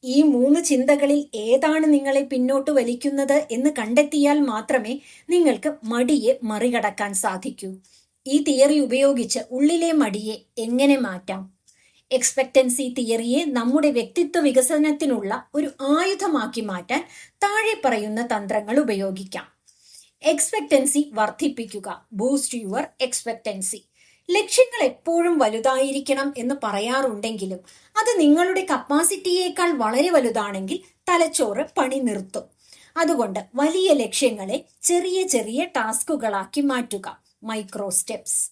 ഈ 3 ചിന്തകളിൽ ഏതാണ് നിങ്ങളെ പിന്നോട്ട് വലിക്കുന്നത് എന്ന് കണ്ടെത്തിയാൽ മാത്രമേ നിങ്ങൾക്ക് മടിയെ മറികടക്കാൻ സാധിക്കൂ. ഈ തിയറി ഉപയോഗിച്ച് ഉള്ളിലെ മടിയെ എങ്ങനെ മാറ്റാം? എക്സ്പെക്റ്റൻസി തിയറിയെ നമ്മുടെ വ്യക്തിത്വ വികസനത്തിനുള്ള ഒരു ആയുധമാക്കി മാറ്റാൻ താഴെ പറയുന്ന തന്ത്രങ്ങൾ ഉപയോഗിക്കാം. എക്സ്പെക്റ്റൻസി വർദ്ധിപ്പിക്കുക. Boost your expectancy. ലക്ഷ്യങ്ങൾ എപ്പോഴും വലുതായിരിക്കണം എന്ന് പറയാറുണ്ടെങ്കിലും അത് നിങ്ങളുടെ കപ്പാസിറ്റിയേക്കാൾ വളരെ വലുതാണെങ്കിൽ തലച്ചോറ് പണി നിർത്തും. അതുകൊണ്ട് വലിയ ലക്ഷ്യങ്ങളെ ചെറിയ ചെറിയ ടാസ്കുകളാക്കി മാറ്റുക. Micro steps.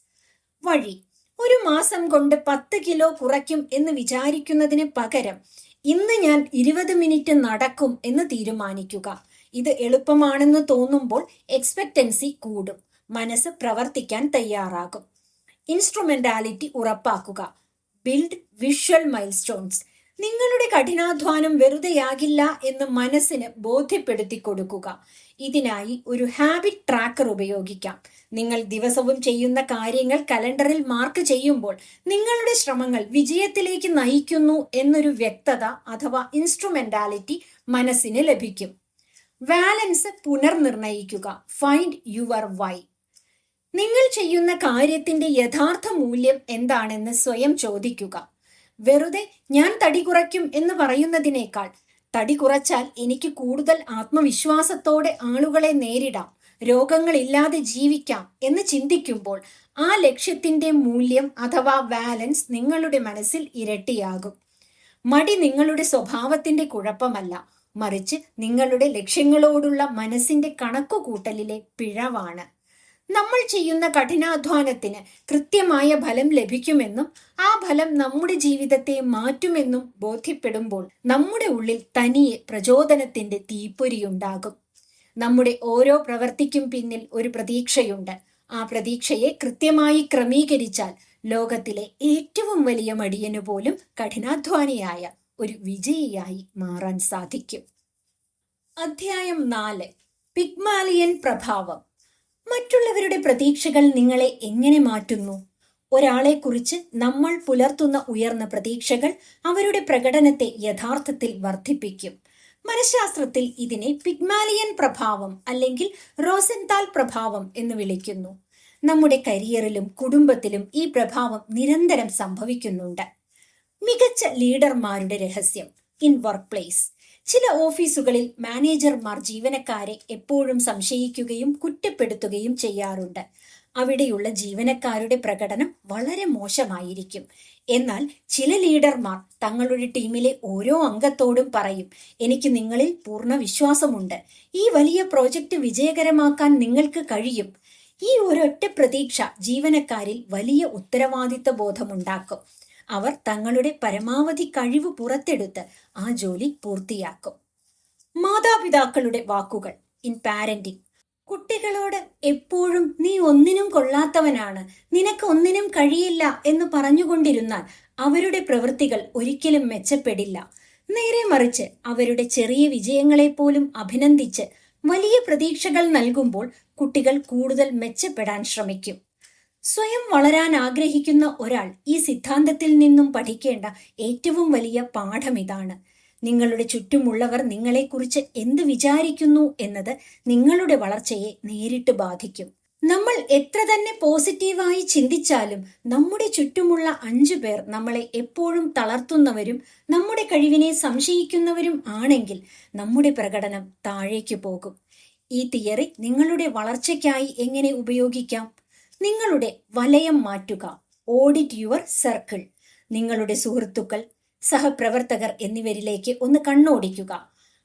വഴി: ഒരു മാസം കൊണ്ട് 10 കിലോ കുറയ്ക്കും എന്ന് വിചാരിക്കുന്നതിന് പകരം ഇന്ന് ഞാൻ 20 മിനിറ്റ് നടക്കും എന്ന് തീരുമാനിക്കുക. ഇത് എളുപ്പമാണെന്ന് തോന്നുമ്പോൾ എക്സ്പെക്റ്റൻസി കൂടും, മനസ്സ് പ്രവർത്തിക്കാൻ തയ്യാറാകും. ഇൻസ്ട്രുമെന്റാലിറ്റി ഉറപ്പാക്കുക. Build visual milestones. നിങ്ങളുടെ കഠിനാധ്വാനം വെറുതെയാകില്ല എന്ന് മനസ്സിന് ബോധ്യപ്പെടുത്തി കൊടുക്കുക. ഇതിനായി ഒരു ഹാബിറ്റ് ട്രാക്കർ ഉപയോഗിക്കാം. നിങ്ങൾ ദിവസവും ചെയ്യുന്ന കാര്യങ്ങൾ കലണ്ടറിൽ മാർക്ക് ചെയ്യുമ്പോൾ നിങ്ങളുടെ ശ്രമങ്ങൾ വിജയത്തിലേക്ക് നയിക്കുന്നു എന്നൊരു വ്യക്തത അഥവാ ഇൻസ്ട്രുമെന്റാലിറ്റി മനസ്സിന് ലഭിക്കും. വാലൻസ് പുനർനിർണയിക്കുക. Find your why. നിങ്ങൾ ചെയ്യുന്ന കാര്യത്തിന്റെ യഥാർത്ഥ മൂല്യം എന്താണെന്ന് സ്വയം ചോദിക്കുക. വെറുതെ ഞാൻ തടി കുറയ്ക്കും എന്ന് പറയുന്നതിനേക്കാൾ തടി കുറച്ചാൽ എനിക്ക് കൂടുതൽ ആത്മവിശ്വാസത്തോടെ ആളുകളെ നേരിടാം, രോഗങ്ങളില്ലാതെ ജീവിക്കാം എന്ന് ചിന്തിക്കുമ്പോൾ ആ ലക്ഷ്യത്തിന്റെ മൂല്യം അഥവാ വാലൻസ് നിങ്ങളുടെ മനസ്സിൽ ഇരട്ടിയാകും. മടി നിങ്ങളുടെ സ്വഭാവത്തിന്റെ കുഴപ്പമല്ല, മറിച്ച് നിങ്ങളുടെ ലക്ഷ്യങ്ങളോടുള്ള മനസ്സിന്റെ കണക്കുകൂട്ടലിലെ പിഴവാണ്. നമ്മൾ ചെയ്യുന്ന കഠിനാധ്വാനത്തിന് കൃത്യമായ ഫലം ലഭിക്കുമെന്നും ആ ഫലം നമ്മുടെ ജീവിതത്തെ മാറ്റുമെന്നും ബോധ്യപ്പെടുമ്പോൾ നമ്മുടെ ഉള്ളിൽ തനിയെ പ്രചോദനത്തിന്റെ തീപ്പൊരിയുണ്ടാകും. നമ്മുടെ ഓരോ പ്രവൃത്തിക്കും പിന്നിൽ ഒരു പ്രതീക്ഷയുണ്ട്. ആ പ്രതീക്ഷയെ കൃത്യമായി ക്രമീകരിച്ചാൽ ലോകത്തിലെ ഏറ്റവും വലിയ മടിയനു പോലും കഠിനാധ്വാനിയായ ഒരു വിജയിയായി മാറാൻ സാധിക്കും. അധ്യായം 4. പിഗ്മാലിയൻ പ്രഭാവം. മറ്റുള്ളവരുടെ പ്രതീക്ഷകൾ നിങ്ങളെ എങ്ങനെ മാറ്റുന്നു? ഒരാളെക്കുറിച്ച് നമ്മൾ പുലർത്തുന്ന ഉയർന്ന പ്രതീക്ഷകൾ അവരുടെ പ്രകടനത്തെ യഥാർത്ഥത്തിൽ വർദ്ധിപ്പിക്കും. മനഃശാസ്ത്രത്തിൽ ഇതിനെ പിഗ്മാലിയൻ പ്രഭാവം അല്ലെങ്കിൽ റോസെൻതാൽ പ്രഭാവം എന്ന് വിളിക്കുന്നു. നമ്മുടെ കരിയറിലും കുടുംബത്തിലും ഈ പ്രഭാവം നിരന്തരം സംഭവിക്കുന്നുണ്ട്. മികച്ച ലീഡർമാരുടെ രഹസ്യം. In work place. ചില ഓഫീസുകളിൽ മാനേജർമാർ ജീവനക്കാരെ എപ്പോഴും സംശയിക്കുകയും കുറ്റപ്പെടുത്തുകയും ചെയ്യാറുണ്ട്. അവിടെയുള്ള ജീവനക്കാരുടെ പ്രകടനം വളരെ മോശമായിരിക്കും. എന്നാൽ ചില ലീഡർമാർ തങ്ങളുടെ ടീമിലെ ഓരോ അംഗത്തോടും പറയും, എനിക്ക് നിങ്ങളിൽ പൂർണ്ണ വിശ്വാസമുണ്ട്, ഈ വലിയ പ്രോജക്റ്റ് വിജയകരമാക്കാൻ നിങ്ങൾക്ക് കഴിയും. ഈ ഒരൊറ്റ പ്രതീക്ഷ ജീവനക്കാരിൽ വലിയ ഉത്തരവാദിത്ത ബോധമുണ്ടാക്കും. അവർ തങ്ങളുടെ പരമാവധി കഴിവ് പുറത്തെടുത്ത് ആ ജോലി പൂർത്തിയാക്കും. മാതാപിതാക്കളുടെ വാക്കുകൾ. In parenting. കുട്ടികളോട് എപ്പോഴും നീ ഒന്നിനും കൊള്ളാത്തവനാണ്, നിനക്ക് ഒന്നിനും കഴിയില്ല എന്ന് പറഞ്ഞുകൊണ്ടിരുന്നാൽ അവരുടെ പ്രവൃത്തികൾ ഒരിക്കലും മെച്ചപ്പെടില്ല. നേരെ മറിച്ച് അവരുടെ ചെറിയ വിജയങ്ങളെപ്പോലും അഭിനന്ദിച്ച് വലിയ പ്രതീക്ഷകൾ നൽകുമ്പോൾ കുട്ടികൾ കൂടുതൽ മെച്ചപ്പെടാൻ ശ്രമിക്കും. സ്വയം വളരാൻ ആഗ്രഹിക്കുന്ന ഒരാൾ ഈ സിദ്ധാന്തത്തിൽ നിന്നും പഠിക്കേണ്ട ഏറ്റവും വലിയ പാഠം ഇതാണ്. നിങ്ങളുടെ ചുറ്റുമുള്ളവർ നിങ്ങളെക്കുറിച്ച് എന്ത് വിചാരിക്കുന്നു എന്നത് നിങ്ങളുടെ വളർച്ചയെ നേരിട്ട് ബാധിക്കും. നമ്മൾ എത്ര തന്നെ പോസിറ്റീവായി ചിന്തിച്ചാലും നമ്മുടെ ചുറ്റുമുള്ള 5 പേർ നമ്മളെ എപ്പോഴും തളർത്തുന്നവരും നമ്മുടെ കഴിവിനെ സംശയിക്കുന്നവരും ആണെങ്കിൽ നമ്മുടെ പ്രകടനം താഴേക്ക് പോകും. ഈ തിയറി നിങ്ങളുടെ വളർച്ചയ്ക്കായി എങ്ങനെ ഉപയോഗിക്കാം? നിങ്ങളുടെ വലയം മാറ്റുക. Audit your circle. നിങ്ങളുടെ സുഹൃത്തുക്കൾ, സഹപ്രവർത്തകർ എന്നിവരിലേക്ക് ഒന്ന് കണ്ണോടിക്കുക.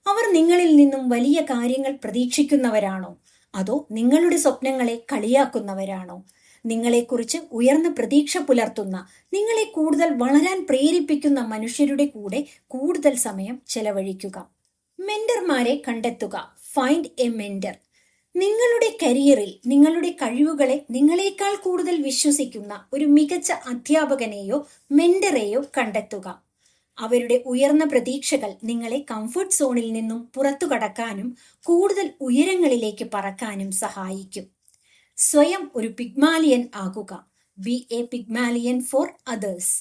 അവർ നിങ്ങളിൽ നിന്നും വലിയ കാര്യങ്ങൾ പ്രതീക്ഷിക്കുന്നവരാണോ അതോ നിങ്ങളുടെ സ്വപ്നങ്ങളെ കളിയാക്കുന്നവരാണോ? നിങ്ങളെക്കുറിച്ച് ഉയർന്ന പ്രതീക്ഷ പുലർത്തുന്ന, നിങ്ങളെ കൂടുതൽ വളരാൻ പ്രേരിപ്പിക്കുന്ന മനുഷ്യരുടെ കൂടെ കൂടുതൽ സമയം ചെലവഴിക്കുക. മെന്റർമാരെ കണ്ടെത്തുക. Find A mentor. നിങ്ങളുടെ കരിയറിൽ നിങ്ങളുടെ കഴിവുകളെ നിങ്ങളെക്കാൾ കൂടുതൽ വിശ്വസിക്കുന്ന ഒരു മികച്ച അധ്യാപകനെയോ മെന്ററെയോ കണ്ടെത്തുക. അവരുടെ ഉയർന്ന പ്രതീക്ഷകൾ നിങ്ങളെ കംഫർട്ട് സോണിൽ നിന്നും പുറത്തു കടക്കാനും കൂടുതൽ ഉയരങ്ങളിലേക്ക് പറക്കാനും സഹായിക്കും. സ്വയം ഒരു പിഗ്മാലിയൻ ആകുക. B A Pygmalion for others.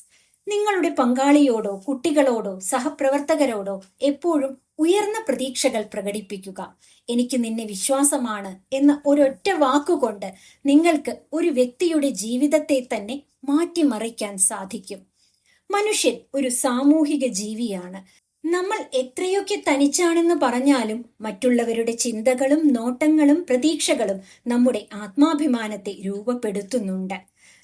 നിങ്ങളുടെ പങ്കാളിയോടോ കുട്ടികളോടോ സഹപ്രവർത്തകരോടോ എപ്പോഴും ഉയർന്ന പ്രതീക്ഷകൾ പ്രകടിപ്പിക്കുക. എനിക്ക് നിന്നെ വിശ്വാസമാണ് എന്ന ഒരൊറ്റ വാക്കുകൊണ്ട് നിങ്ങൾക്ക് ഒരു വ്യക്തിയുടെ ജീവിതത്തെ തന്നെ മാറ്റിമറിക്കാൻ സാധിക്കും. മനുഷ്യൻ ഒരു സാമൂഹിക ജീവിയാണ്. നമ്മൾ എത്രയൊക്കെ തനിച്ചാണെന്ന് പറഞ്ഞാലും മറ്റുള്ളവരുടെ ചിന്തകളും നോട്ടങ്ങളും പ്രതീക്ഷകളും നമ്മുടെ ആത്മാഭിമാനത്തെ രൂപപ്പെടുത്തുന്നുണ്ട്.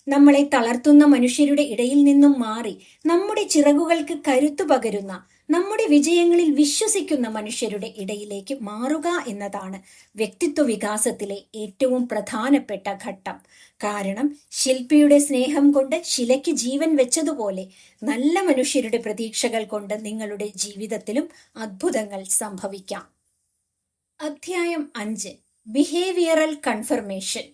നമ്മളെ തളർത്തുന്ന മനുഷ്യരുടെ ഇടയിൽ നിന്നും മാറി നമ്മുടെ ചിറകുകൾക്ക് കരുത്തു പകരുന്ന, നമ്മുടെ വിജയങ്ങളിൽ വിശ്വസിക്കുന്ന മനുഷ്യരുടെ ഇടയിലേക്ക് മാറുക എന്നതാണ് വ്യക്തിത്വ വികാസത്തിലെ ഏറ്റവും പ്രധാനപ്പെട്ട ഘട്ടം. കാരണം ശില്പിയുടെ സ്നേഹം കൊണ്ട് ശിലയ്ക്ക് ജീവൻ വെച്ചതുപോലെ നല്ല മനുഷ്യരുടെ പ്രതീക്ഷകൾ കൊണ്ട് നിങ്ങളുടെ ജീവിതത്തിലും അത്ഭുതങ്ങൾ സംഭവിക്കാം. അധ്യായം 5. Behavioural confirmation.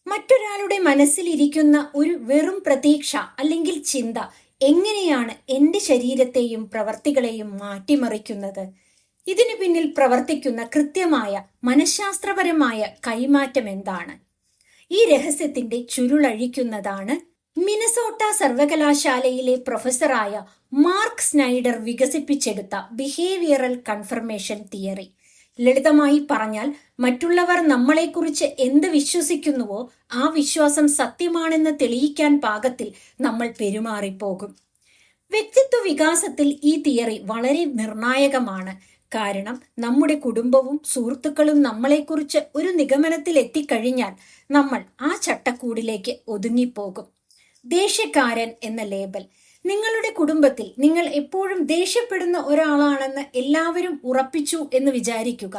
മറ്റൊരാളുടെ മനസ്സിലിരിക്കുന്ന ഒരു വെറും പ്രതീക്ഷ അല്ലെങ്കിൽ ചിന്ത എങ്ങനെയാണ് എൻ്റെ ശരീരത്തെയും പ്രവർത്തികളെയും മാറ്റിമറിക്കുന്നത്? ഇതിനു പിന്നിൽ പ്രവർത്തിക്കുന്ന കൃത്യമായ മനഃശാസ്ത്രപരമായ കൈമാറ്റം എന്താണ്? ഈ രഹസ്യത്തിന്റെ ചുരുളഴിക്കുന്നതാണ് മിനസോട്ട സർവകലാശാലയിലെ പ്രൊഫസറായ മാർക്ക് സ്നൈഡർ വികസിപ്പിച്ചെടുത്ത ബിഹേവിയറൽ കൺഫർമേഷൻ തിയറി. ലളിതമായി പറഞ്ഞാൽ, മറ്റുള്ളവർ നമ്മളെക്കുറിച്ച് എന്ത് വിശ്വസിക്കുന്നുവോ ആ വിശ്വാസം സത്യമാണെന്ന് തെളിയിക്കാൻ പാകത്തിൽ നമ്മൾ പെരുമാറിപ്പോകും. വ്യക്തിത്വ വികാസത്തിൽ ഈ തിയറി വളരെ നിർണായകമാണ്. കാരണം നമ്മുടെ കുടുംബവും സുഹൃത്തുക്കളും നമ്മളെക്കുറിച്ച് ഒരു നിഗമനത്തിൽ എത്തിക്കഴിഞ്ഞാൽ നമ്മൾ ആ ചട്ടക്കൂടിലേക്ക് ഒതുങ്ങിപ്പോകും. ദേഷ്യക്കാരൻ എന്ന ലേബൽ. നിങ്ങളുടെ കുടുംബത്തിൽ നിങ്ങൾ എപ്പോഴും ദേഷ്യപ്പെടുന്ന ഒരാളാണെന്ന് എല്ലാവരും ഉറപ്പിച്ചു എന്ന് വിചാരിക്കുക.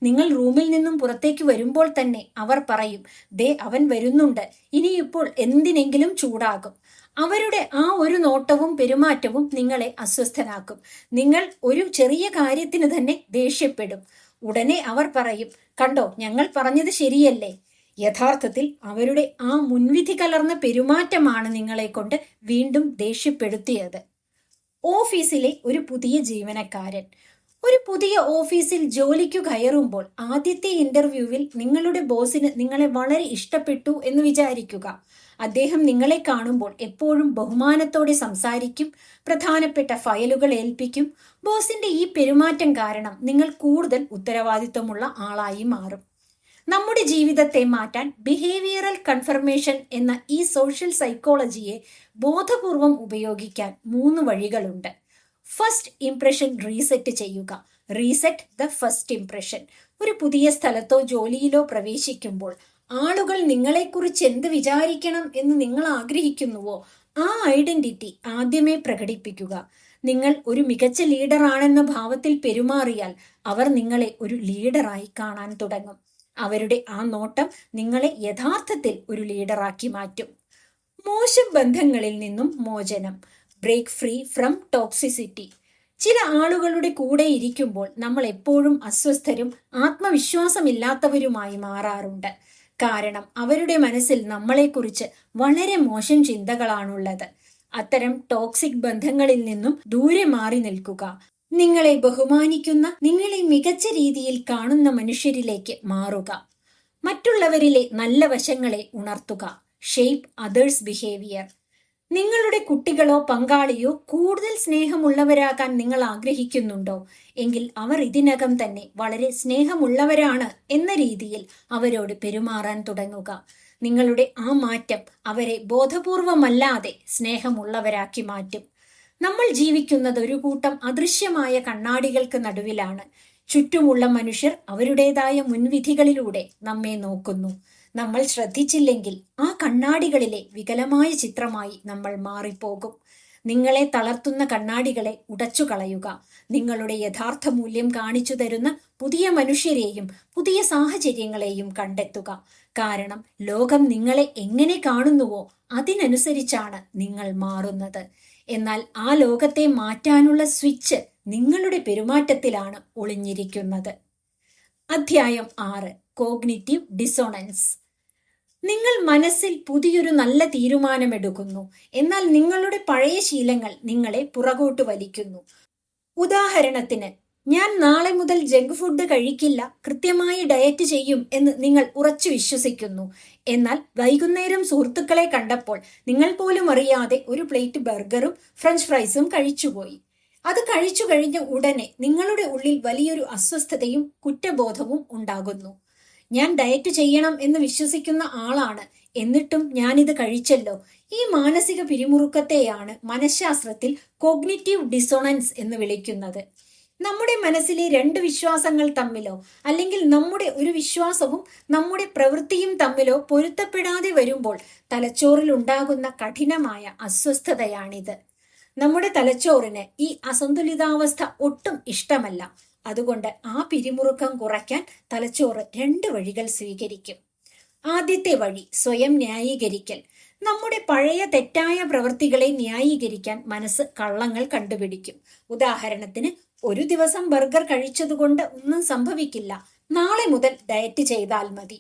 നിങ്ങൾ റൂമിൽ നിന്നും പുറത്തേക്ക് വരുമ്പോൾ തന്നെ അവർ പറയും, ദേ അവൻ വരുന്നുണ്ട്, ഇനിയിപ്പോൾ എന്തിനെങ്കിലും ചൂടാകും. അവരുടെ ആ ഒരു നോട്ടവും പെരുമാറ്റവും നിങ്ങളെ അസ്വസ്ഥനാക്കും. നിങ്ങൾ ഒരു ചെറിയ കാര്യത്തിന് തന്നെ ദേഷ്യപ്പെടും. ഉടനെ അവർ പറയും, കണ്ടോ ഞങ്ങൾ പറഞ്ഞത് ശരിയല്ലേ. യഥാർത്ഥത്തിൽ അവരുടെ ആ മുൻവിധി കലർന്ന പെരുമാറ്റമാണ് നിങ്ങളെ കൊണ്ട് വീണ്ടും ദേഷ്യപ്പെടുത്തിയത്. ഓഫീസിലെ ഒരു പുതിയ ജീവനക്കാരൻ. ഒരു പുതിയ ഓഫീസിൽ ജോലിക്കു കയറുമ്പോൾ ആദ്യത്തെ ഇന്റർവ്യൂവിൽ നിങ്ങളുടെ ബോസിന് നിങ്ങളെ വളരെ ഇഷ്ടപ്പെട്ടു എന്ന് വിചാരിക്കുക. അദ്ദേഹം നിങ്ങളെ കാണുമ്പോൾ എപ്പോഴും ബഹുമാനത്തോടെ സംസാരിക്കും, പ്രധാനപ്പെട്ട ഫയലുകൾ ഏൽപ്പിക്കും. ബോസിന്റെ ഈ പെരുമാറ്റം കാരണം നിങ്ങൾ കൂടുതൽ ഉത്തരവാദിത്വമുള്ള ആളായി മാറും. നമ്മുടെ ജീവിതത്തെ മാറ്റാൻ ബിഹേവിയറൽ കൺഫർമേഷൻ എന്ന ഈ സോഷ്യൽ സൈക്കോളജിയെ ബോധപൂർവം ഉപയോഗിക്കാൻ 3 വഴികളുണ്ട്. ഫസ്റ്റ് ഇംപ്രഷൻ റീസെറ്റ് ചെയ്യുക. Reset the first impression. ഒരു പുതിയ സ്ഥലത്തോ ജോലിയിലോ പ്രവേശിക്കുമ്പോൾ ആളുകൾ നിങ്ങളെക്കുറിച്ച് എന്ത് വിചാരിക്കണം എന്ന് നിങ്ങൾ ആഗ്രഹിക്കുന്നുവോ ആ ഐഡന്റിറ്റി ആദ്യമേ പ്രകടിപ്പിക്കുക. നിങ്ങൾ ഒരു മികച്ച ലീഡറാണെന്ന ഭാവത്തിൽ പെരുമാറിയാൽ അവർ നിങ്ങളെ ഒരു ലീഡറായി കാണാൻ തുടങ്ങും. അവരുടെ ആ നോട്ടം നിങ്ങളെ യഥാർത്ഥത്തിൽ ഒരു ലീഡറാക്കി മാറ്റും. മോശം ബന്ധങ്ങളിൽ നിന്നും മോചനം. Break free from toxicity. ചില ആളുകളുടെ കൂടെ ഇരിക്കുമ്പോൾ നമ്മൾ എപ്പോഴും അസ്വസ്ഥരും ആത്മവിശ്വാസമില്ലാത്തവരുമായി മാറാറുണ്ട്. കാരണം അവരുടെ മനസ്സിൽ നമ്മളെക്കുറിച്ച് വളരെ മോശം ചിന്തകളാണുള്ളത്. അത്തരം ടോക്സിക് ബന്ധങ്ങളിൽ നിന്നും ദൂരെ മാറി നിൽക്കുക. നിങ്ങളെ ബഹുമാനിക്കുന്ന, നിങ്ങളെ മികച്ച രീതിയിൽ കാണുന്ന മനുഷ്യരിലേക്ക് മാറുക. മറ്റുള്ളവരിലെ നല്ല വശങ്ങളെ ഉണർത്തുക. Shape others behaviour. നിങ്ങളുടെ കുട്ടികളോ പങ്കാളിയോ കൂടുതൽ സ്നേഹമുള്ളവരാകാൻ നിങ്ങൾ ആഗ്രഹിക്കുന്നുണ്ടോ എങ്കിൽ അവർ ഇതിനകം തന്നെ വളരെ സ്നേഹമുള്ളവരാണ് എന്ന രീതിയിൽ അവരോട് പെരുമാറാൻ തുടങ്ങുക. നിങ്ങളുടെ ആ മാറ്റം അവരെ ബോധപൂർവമല്ലാതെ സ്നേഹമുള്ളവരാക്കി മാറ്റും. നമ്മൾ ജീവിക്കുന്നത് ഒരു കൂട്ടം അദൃശ്യമായ കണ്ണാടികൾക്ക് നടുവിലാണ്. ചുറ്റുമുള്ള മനുഷ്യർ അവരുടേതായ മുൻവിധികളിലൂടെ നമ്മെ നോക്കുന്നു. നമ്മൾ ശ്രദ്ധിച്ചില്ലെങ്കിൽ ആ കണ്ണാടികളിലെ വികലമായ ചിത്രമായി നമ്മൾ മാറിപ്പോകും. നിങ്ങളെ തളർത്തുന്ന കണ്ണാടികളെ ഉടച്ചു കളയുക. നിങ്ങളുടെ യഥാർത്ഥ മൂല്യം കാണിച്ചു തരുന്ന പുതിയ മനുഷ്യരെയും പുതിയ സാഹചര്യങ്ങളെയും കണ്ടെത്തുക. കാരണം ലോകം നിങ്ങളെ എങ്ങനെ കാണുന്നുവോ അതിനനുസരിച്ചാണ് നിങ്ങൾ മാറുന്നത്. എന്നാൽ ആ ലോകത്തെ മാറ്റാനുള്ള സ്വിച്ച് നിങ്ങളുടെ പെരുമാറ്റത്തിലാണ് ഒളിഞ്ഞിരിക്കുന്നത്. അധ്യായം 6. Cognitive dissonance. നിങ്ങൾ മനസ്സിൽ പുതിയൊരു നല്ല തീരുമാനമെടുക്കുന്നു, എന്നാൽ നിങ്ങളുടെ പഴയ ശീലങ്ങൾ നിങ്ങളെ പുറകോട്ട് വലിക്കുന്നു. ഉദാഹരണത്തിന്, ഞാൻ നാളെ മുതൽ ജങ്ക് ഫുഡ് കഴിക്കില്ല, കൃത്യമായി ഡയറ്റ് ചെയ്യും എന്ന് നിങ്ങൾ ഉറച്ചു വിശ്വസിക്കുന്നു. എന്നാൽ വൈകുന്നേരം സുഹൃത്തുക്കളെ കണ്ടപ്പോൾ നിങ്ങൾ പോലും അറിയാതെ ഒരു പ്ലേറ്റ് ബർഗറും ഫ്രഞ്ച് ഫ്രൈസും കഴിച്ചുപോയി. അത് കഴിച്ചു കഴിഞ്ഞ ഉടനെ നിങ്ങളുടെ ഉള്ളിൽ വലിയൊരു അസ്വസ്ഥതയും കുറ്റബോധവും ഉണ്ടാകുന്നു. ഞാൻ ഡയറ്റ് ചെയ്യണം എന്ന് വിശ്വസിക്കുന്ന ആളാണ്, എന്നിട്ടും ഞാനിത് കഴിച്ചല്ലോ. ഈ മാനസിക പിരിമുറുക്കത്തെയാണ് മനഃശാസ്ത്രത്തിൽ കോഗ്നിറ്റീവ് ഡിസോണൻസ് എന്ന് വിളിക്കുന്നത്. നമ്മുടെ മനസ്സിലെ രണ്ട് വിശ്വാസങ്ങൾ തമ്മിലോ അല്ലെങ്കിൽ നമ്മുടെ ഒരു വിശ്വാസവും നമ്മുടെ പ്രവൃത്തിയും തമ്മിലോ പൊരുത്തപ്പെടാതെ വരുമ്പോൾ തലച്ചോറിൽ ഉണ്ടാകുന്ന കഠിനമായ അസ്വസ്ഥതയാണിത്. നമ്മുടെ തലച്ചോറിന് ഈ അസന്തുലിതാവസ്ഥ ഒട്ടും ഇഷ്ടമല്ല. അതുകൊണ്ട് ആ പിരിമുറുക്കം കുറയ്ക്കാൻ തലച്ചോറ് രണ്ട് വഴികൾ സ്വീകരിക്കും. ആദ്യത്തെ വഴി സ്വയം ന്യായീകരിക്കൽ. നമ്മുടെ പഴയ തെറ്റായ പ്രവൃത്തികളെ ന്യായീകരിക്കാൻ മനസ്സ് കള്ളങ്ങൾ കണ്ടുപിടിക്കും. ഉദാഹരണത്തിന്, ഒരു ദിവസം ബർഗർ കഴിച്ചതുകൊണ്ട് ഒന്നും സംഭവിക്കില്ല, നാളെ മുതൽ ഡയറ്റ് ചെയ്താൽ മതി.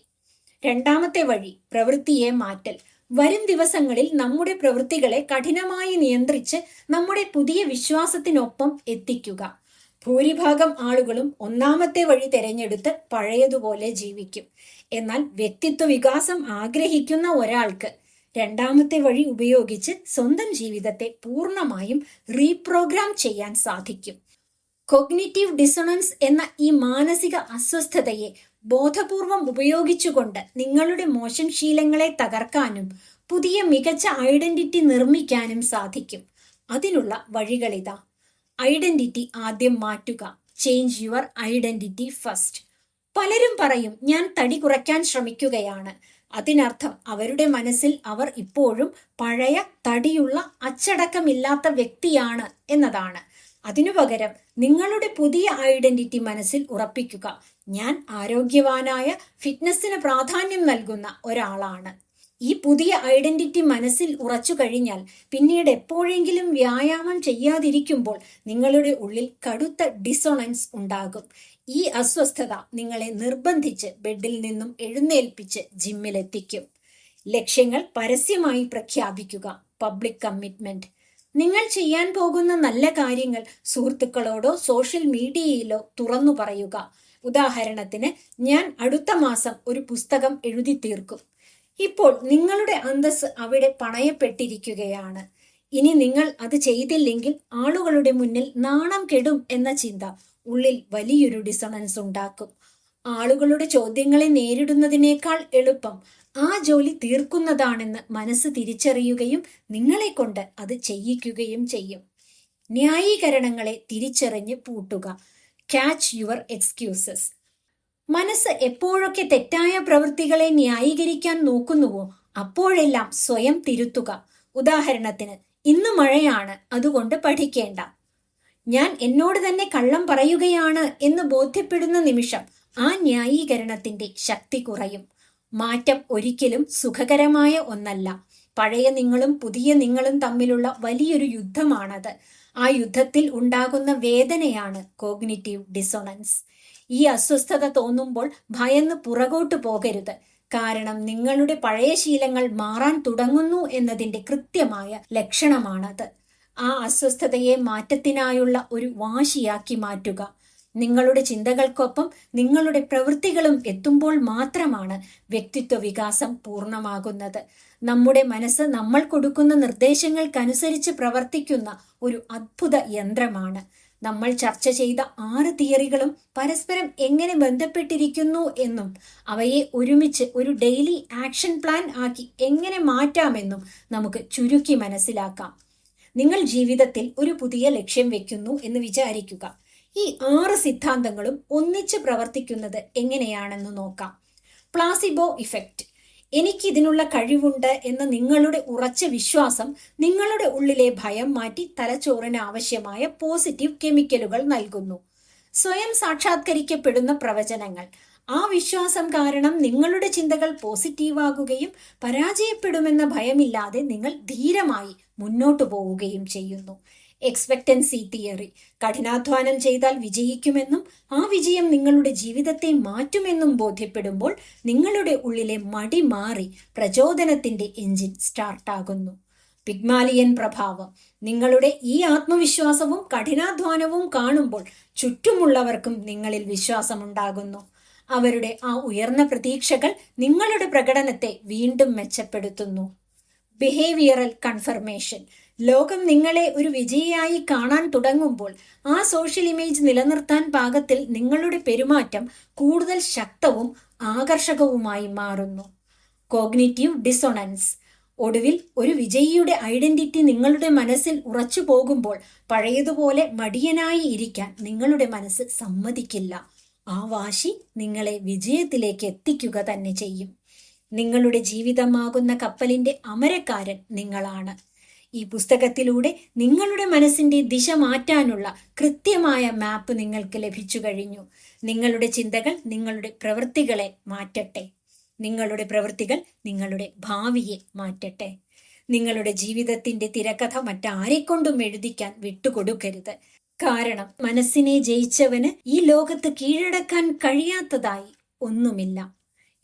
രണ്ടാമത്തെ വഴി പ്രവൃത്തിയെ മാറ്റൽ. വരും ദിവസങ്ങളിൽ നമ്മുടെ പ്രവൃത്തികളെ കഠിനമായി നിയന്ത്രിച്ച് നമ്മുടെ പുതിയ വിശ്വാസത്തിനൊപ്പം എത്തിക്കുക. ഭൂരിഭാഗം ആളുകളും ഒന്നാമത്തെ വഴി തിരഞ്ഞെടുത്ത് പഴയതുപോലെ ജീവിക്കും. എന്നാൽ വ്യക്തിത്വ വികാസം ആഗ്രഹിക്കുന്ന ഒരാൾക്ക് രണ്ടാമത്തെ വഴി ഉപയോഗിച്ച് സ്വന്തം ജീവിതത്തെ പൂർണ്ണമായും റീപ്രോഗ്രാം ചെയ്യാൻ സാധിക്കും. കൊഗ്നിറ്റീവ് ഡിസണൻസ് എന്ന ഈ മാനസിക അസ്വസ്ഥതയെ ബോധപൂർവം ഉപയോഗിച്ചുകൊണ്ട് നിങ്ങളുടെ മോശം ശീലങ്ങളെ തകർക്കാനും പുതിയ മികച്ച ഐഡന്റിറ്റി നിർമ്മിക്കാനും സാധിക്കും. അതിനുള്ള വഴികളിതാ. ഐഡന്റിറ്റി ആദ്യം മാറ്റുക. Change your identity first. പലരും പറയും, ഞാൻ തടി കുറയ്ക്കാൻ ശ്രമിക്കുകയാണ്. അതിനർത്ഥം അവരുടെ മനസ്സിൽ അവർ ഇപ്പോഴും പഴയ തടിയുള്ള അച്ചടക്കമില്ലാത്ത വ്യക്തിയാണ് എന്നതാണ്. അതിനു പകരം നിങ്ങളുടെ പുതിയ ഐഡന്റിറ്റി മനസ്സിൽ ഉറപ്പിക്കുക. ഞാൻ ആരോഗ്യവാനായ, ഫിറ്റ്നസിന് പ്രാധാന്യം നൽകുന്ന ഒരാളാണ്. ഈ പുതിയ ഐഡന്റിറ്റി മനസ്സിൽ ഉറച്ചു കഴിഞ്ഞാൽ പിന്നീട് എപ്പോഴെങ്കിലും വ്യായാമം ചെയ്യാതിരിക്കുമ്പോൾ നിങ്ങളുടെ ഉള്ളിൽ കടുത്ത ഡിസോണൻസ് ഉണ്ടാകും. ഈ അസ്വസ്ഥത നിങ്ങളെ നിർബന്ധിച്ച് ബെഡിൽ നിന്നും എഴുന്നേൽപ്പിച്ച് ജിമ്മിലെത്തിക്കും. ലക്ഷ്യങ്ങൾ പരസ്യമായി പ്രഖ്യാപിക്കുക. Public commitment. നിങ്ങൾ ചെയ്യാൻ പോകുന്ന നല്ല കാര്യങ്ങൾ സുഹൃത്തുക്കളോടോ സോഷ്യൽ മീഡിയയിലോ തുറന്നു പറയുക. ഉദാഹരണത്തിന്, ഞാൻ അടുത്ത മാസം ഒരു പുസ്തകം എഴുതി തീർക്കും. ഇപ്പോൾ നിങ്ങളുടെ അന്തസ്സ് അവിടെ പണയപ്പെട്ടിരിക്കുകയാണ്. ഇനി നിങ്ങൾ അത് ചെയ്തില്ലെങ്കിൽ ആളുകളുടെ മുന്നിൽ നാണം കെടും എന്ന ചിന്ത ഉള്ളിൽ വലിയൊരു ഡിസണൻസ് ഉണ്ടാക്കും. ആളുകളുടെ ചോദ്യങ്ങളെ നേരിടുന്നതിനേക്കാൾ എളുപ്പം ആ ജോലി തീർക്കുന്നതാണെന്ന് മനസ്സ് തിരിച്ചറിയുകയും നിങ്ങളെ കൊണ്ട് അത് ചെയ്യിക്കുകയും ചെയ്യും. ന്യായീകരണങ്ങളെ തിരിച്ചറിഞ്ഞ് പൂട്ടുക. Catch your excuses. മനസ്സ് എപ്പോഴൊക്കെ തെറ്റായ പ്രവൃത്തികളെ ന്യായീകരിക്കാൻ നോക്കുന്നുവോ അപ്പോഴെല്ലാം സ്വയം തിരുത്തുക. ഉദാഹരണത്തിന്, ഇന്ന് മഴയാണ്, അതുകൊണ്ട് പഠിക്കേണ്ട. ഞാൻ എന്നോട് തന്നെ കള്ളം പറയുകയാണ് എന്ന് ബോധ്യപ്പെടുന്ന നിമിഷം ആ ന്യായീകരണത്തിന്റെ ശക്തി കുറയും. മാറ്റം ഒരിക്കലും സുഖകരമായ ഒന്നല്ല. പഴയ നിങ്ങളും പുതിയ നിങ്ങളും തമ്മിലുള്ള വലിയൊരു യുദ്ധമാണത്. ആ യുദ്ധത്തിൽ ഉണ്ടാകുന്ന വേദനയാണ് കോഗ്നിറ്റീവ് ഡിസോണൻസ്. ഈ അസ്വസ്ഥത തോന്നുമ്പോൾ ഭയന്ന് പുറകോട്ട് പോകരുത്. കാരണം നിങ്ങളുടെ പഴയ ശീലങ്ങൾ മാറാൻ തുടങ്ങുന്നു എന്നതിന്റെ കൃത്യമായ ലക്ഷണമാണത്. ആ അസ്വസ്ഥതയെ മാറ്റത്തിനായുള്ള ഒരു വാശിയാക്കി മാറ്റുക. നിങ്ങളുടെ ചിന്തകൾക്കൊപ്പം നിങ്ങളുടെ പ്രവൃത്തികളും എത്തുമ്പോൾ മാത്രമാണ് വ്യക്തിത്വ വികാസം പൂർണ്ണമാകുന്നത്. നമ്മുടെ മനസ്സ് നമ്മൾ കൊടുക്കുന്ന നിർദ്ദേശങ്ങൾക്കനുസരിച്ച് പ്രവർത്തിക്കുന്ന ഒരു അദ്ഭുത യന്ത്രമാണ്. നമ്മൾ ചർച്ച ചെയ്ത 6 തിയറികളും പരസ്പരം എങ്ങനെ ബന്ധപ്പെട്ടിരിക്കുന്നു എന്നും അവയെ ഒരുമിച്ച് ഒരു ഡെയിലി ആക്ഷൻ പ്ലാൻ ആക്കി എങ്ങനെ മാറ്റാമെന്നും നമുക്ക് ചുരുക്കി മനസ്സിലാക്കാം. നിങ്ങൾ ജീവിതത്തിൽ ഒരു പുതിയ ലക്ഷ്യം വെക്കുന്നു എന്ന് വിചാരിക്കുക. ഈ 6 സിദ്ധാന്തങ്ങളും ഒന്നിച്ച് പ്രവർത്തിക്കുന്നത് എങ്ങനെയാണെന്ന് നോക്കാം. Placebo effect. എനിക്കിതിനുള്ള കഴിവുണ്ട് എന്ന നിങ്ങളുടെ ഉറച്ച വിശ്വാസം നിങ്ങളുടെ ഉള്ളിലെ ഭയം മാറ്റി തലച്ചോറിന് ആവശ്യമായ പോസിറ്റീവ് കെമിക്കലുകൾ നൽകുന്നു. സ്വയം സാക്ഷാത്കരിക്കപ്പെടുന്ന പ്രവചനങ്ങൾ. ആ വിശ്വാസം കാരണം നിങ്ങളുടെ ചിന്തകൾ പോസിറ്റീവാകുകയും പരാജയപ്പെടുമെന്ന ഭയമില്ലാതെ നിങ്ങൾ ധീരമായി മുന്നോട്ടു പോവുകയും ചെയ്യുന്നു. Expectancy theory. കഠിനാധ്വാനം ചെയ്താൽ വിജയിക്കുമെന്നും ആ വിജയം നിങ്ങളുടെ ജീവിതത്തെ മാറ്റുമെന്നും ബോധ്യപ്പെടുമ്പോൾ നിങ്ങളുടെ ഉള്ളിലെ മടി മാറി പ്രചോദനത്തിന്റെ എഞ്ചിൻ സ്റ്റാർട്ടാകുന്നു. പിഗ്മാലിയൻ പ്രഭാവം. നിങ്ങളുടെ ഈ ആത്മവിശ്വാസവും കഠിനാധ്വാനവും കാണുമ്പോൾ ചുറ്റുമുള്ളവർക്കും നിങ്ങളിൽ വിശ്വാസമുണ്ടാകുന്നു. അവരുടെ ആ ഉയർന്ന പ്രതീക്ഷകൾ നിങ്ങളുടെ പ്രകടനത്തെ വീണ്ടും മെച്ചപ്പെടുത്തുന്നു. Behavioural confirmation. ലോകം നിങ്ങളെ ഒരു വിജയിയായി കാണാൻ തുടങ്ങുമ്പോൾ ആ സോഷ്യൽ ഇമേജ് നിലനിർത്താൻ പാകത്തിൽ നിങ്ങളുടെ പെരുമാറ്റം കൂടുതൽ ശക്തവും ആകർഷകവുമായി മാറുന്നു. കോഗ്നിറ്റീവ് ഡിസൊണൻസ്. ഒടുവിൽ ഒരു വിജയിയുടെ ഐഡന്റിറ്റി നിങ്ങളുടെ മനസ്സിൽ ഉറച്ചു പോകുമ്പോൾ പഴയതുപോലെ മടിയനായി ഇരിക്കാൻ നിങ്ങളുടെ മനസ്സ് സമ്മതിക്കില്ല. ആ വാശി നിങ്ങളെ വിജയത്തിലേക്ക് എത്തിക്കുക തന്നെ ചെയ്യും. നിങ്ങളുടെ ജീവിതമാകുന്ന കപ്പലിന്റെ അമരക്കാരൻ നിങ്ങളാണ്. ഈ പുസ്തകത്തിലൂടെ നിങ്ങളുടെ മനസ്സിന്റെ ദിശ മാറ്റാനുള്ള കൃത്യമായ മാപ്പ് നിങ്ങൾക്ക് ലഭിച്ചു കഴിഞ്ഞു. നിങ്ങളുടെ ചിന്തകൾ നിങ്ങളുടെ പ്രവൃത്തികളെ മാറ്റട്ടെ. നിങ്ങളുടെ പ്രവൃത്തികൾ നിങ്ങളുടെ ഭാവിയെ മാറ്റട്ടെ. നിങ്ങളുടെ ജീവിതത്തിന്റെ തിരക്കഥ മറ്റാരെക്കൊണ്ടും എഴുതിക്കാൻ വിട്ടുകൊടുക്കരുത്. കാരണം മനസ്സിനെ ജയിച്ചവന് ഈ ലോകത്ത് കീഴടക്കാൻ കഴിയാത്തതായി ഒന്നുമില്ല.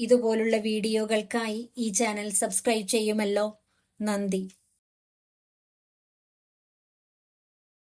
ഇതുപോലുള്ള വീഡിയോകൾക്കായി ഈ ചാനൽ സബ്സ്ക്രൈബ് ചെയ്യുമല്ലോ. നന്ദി.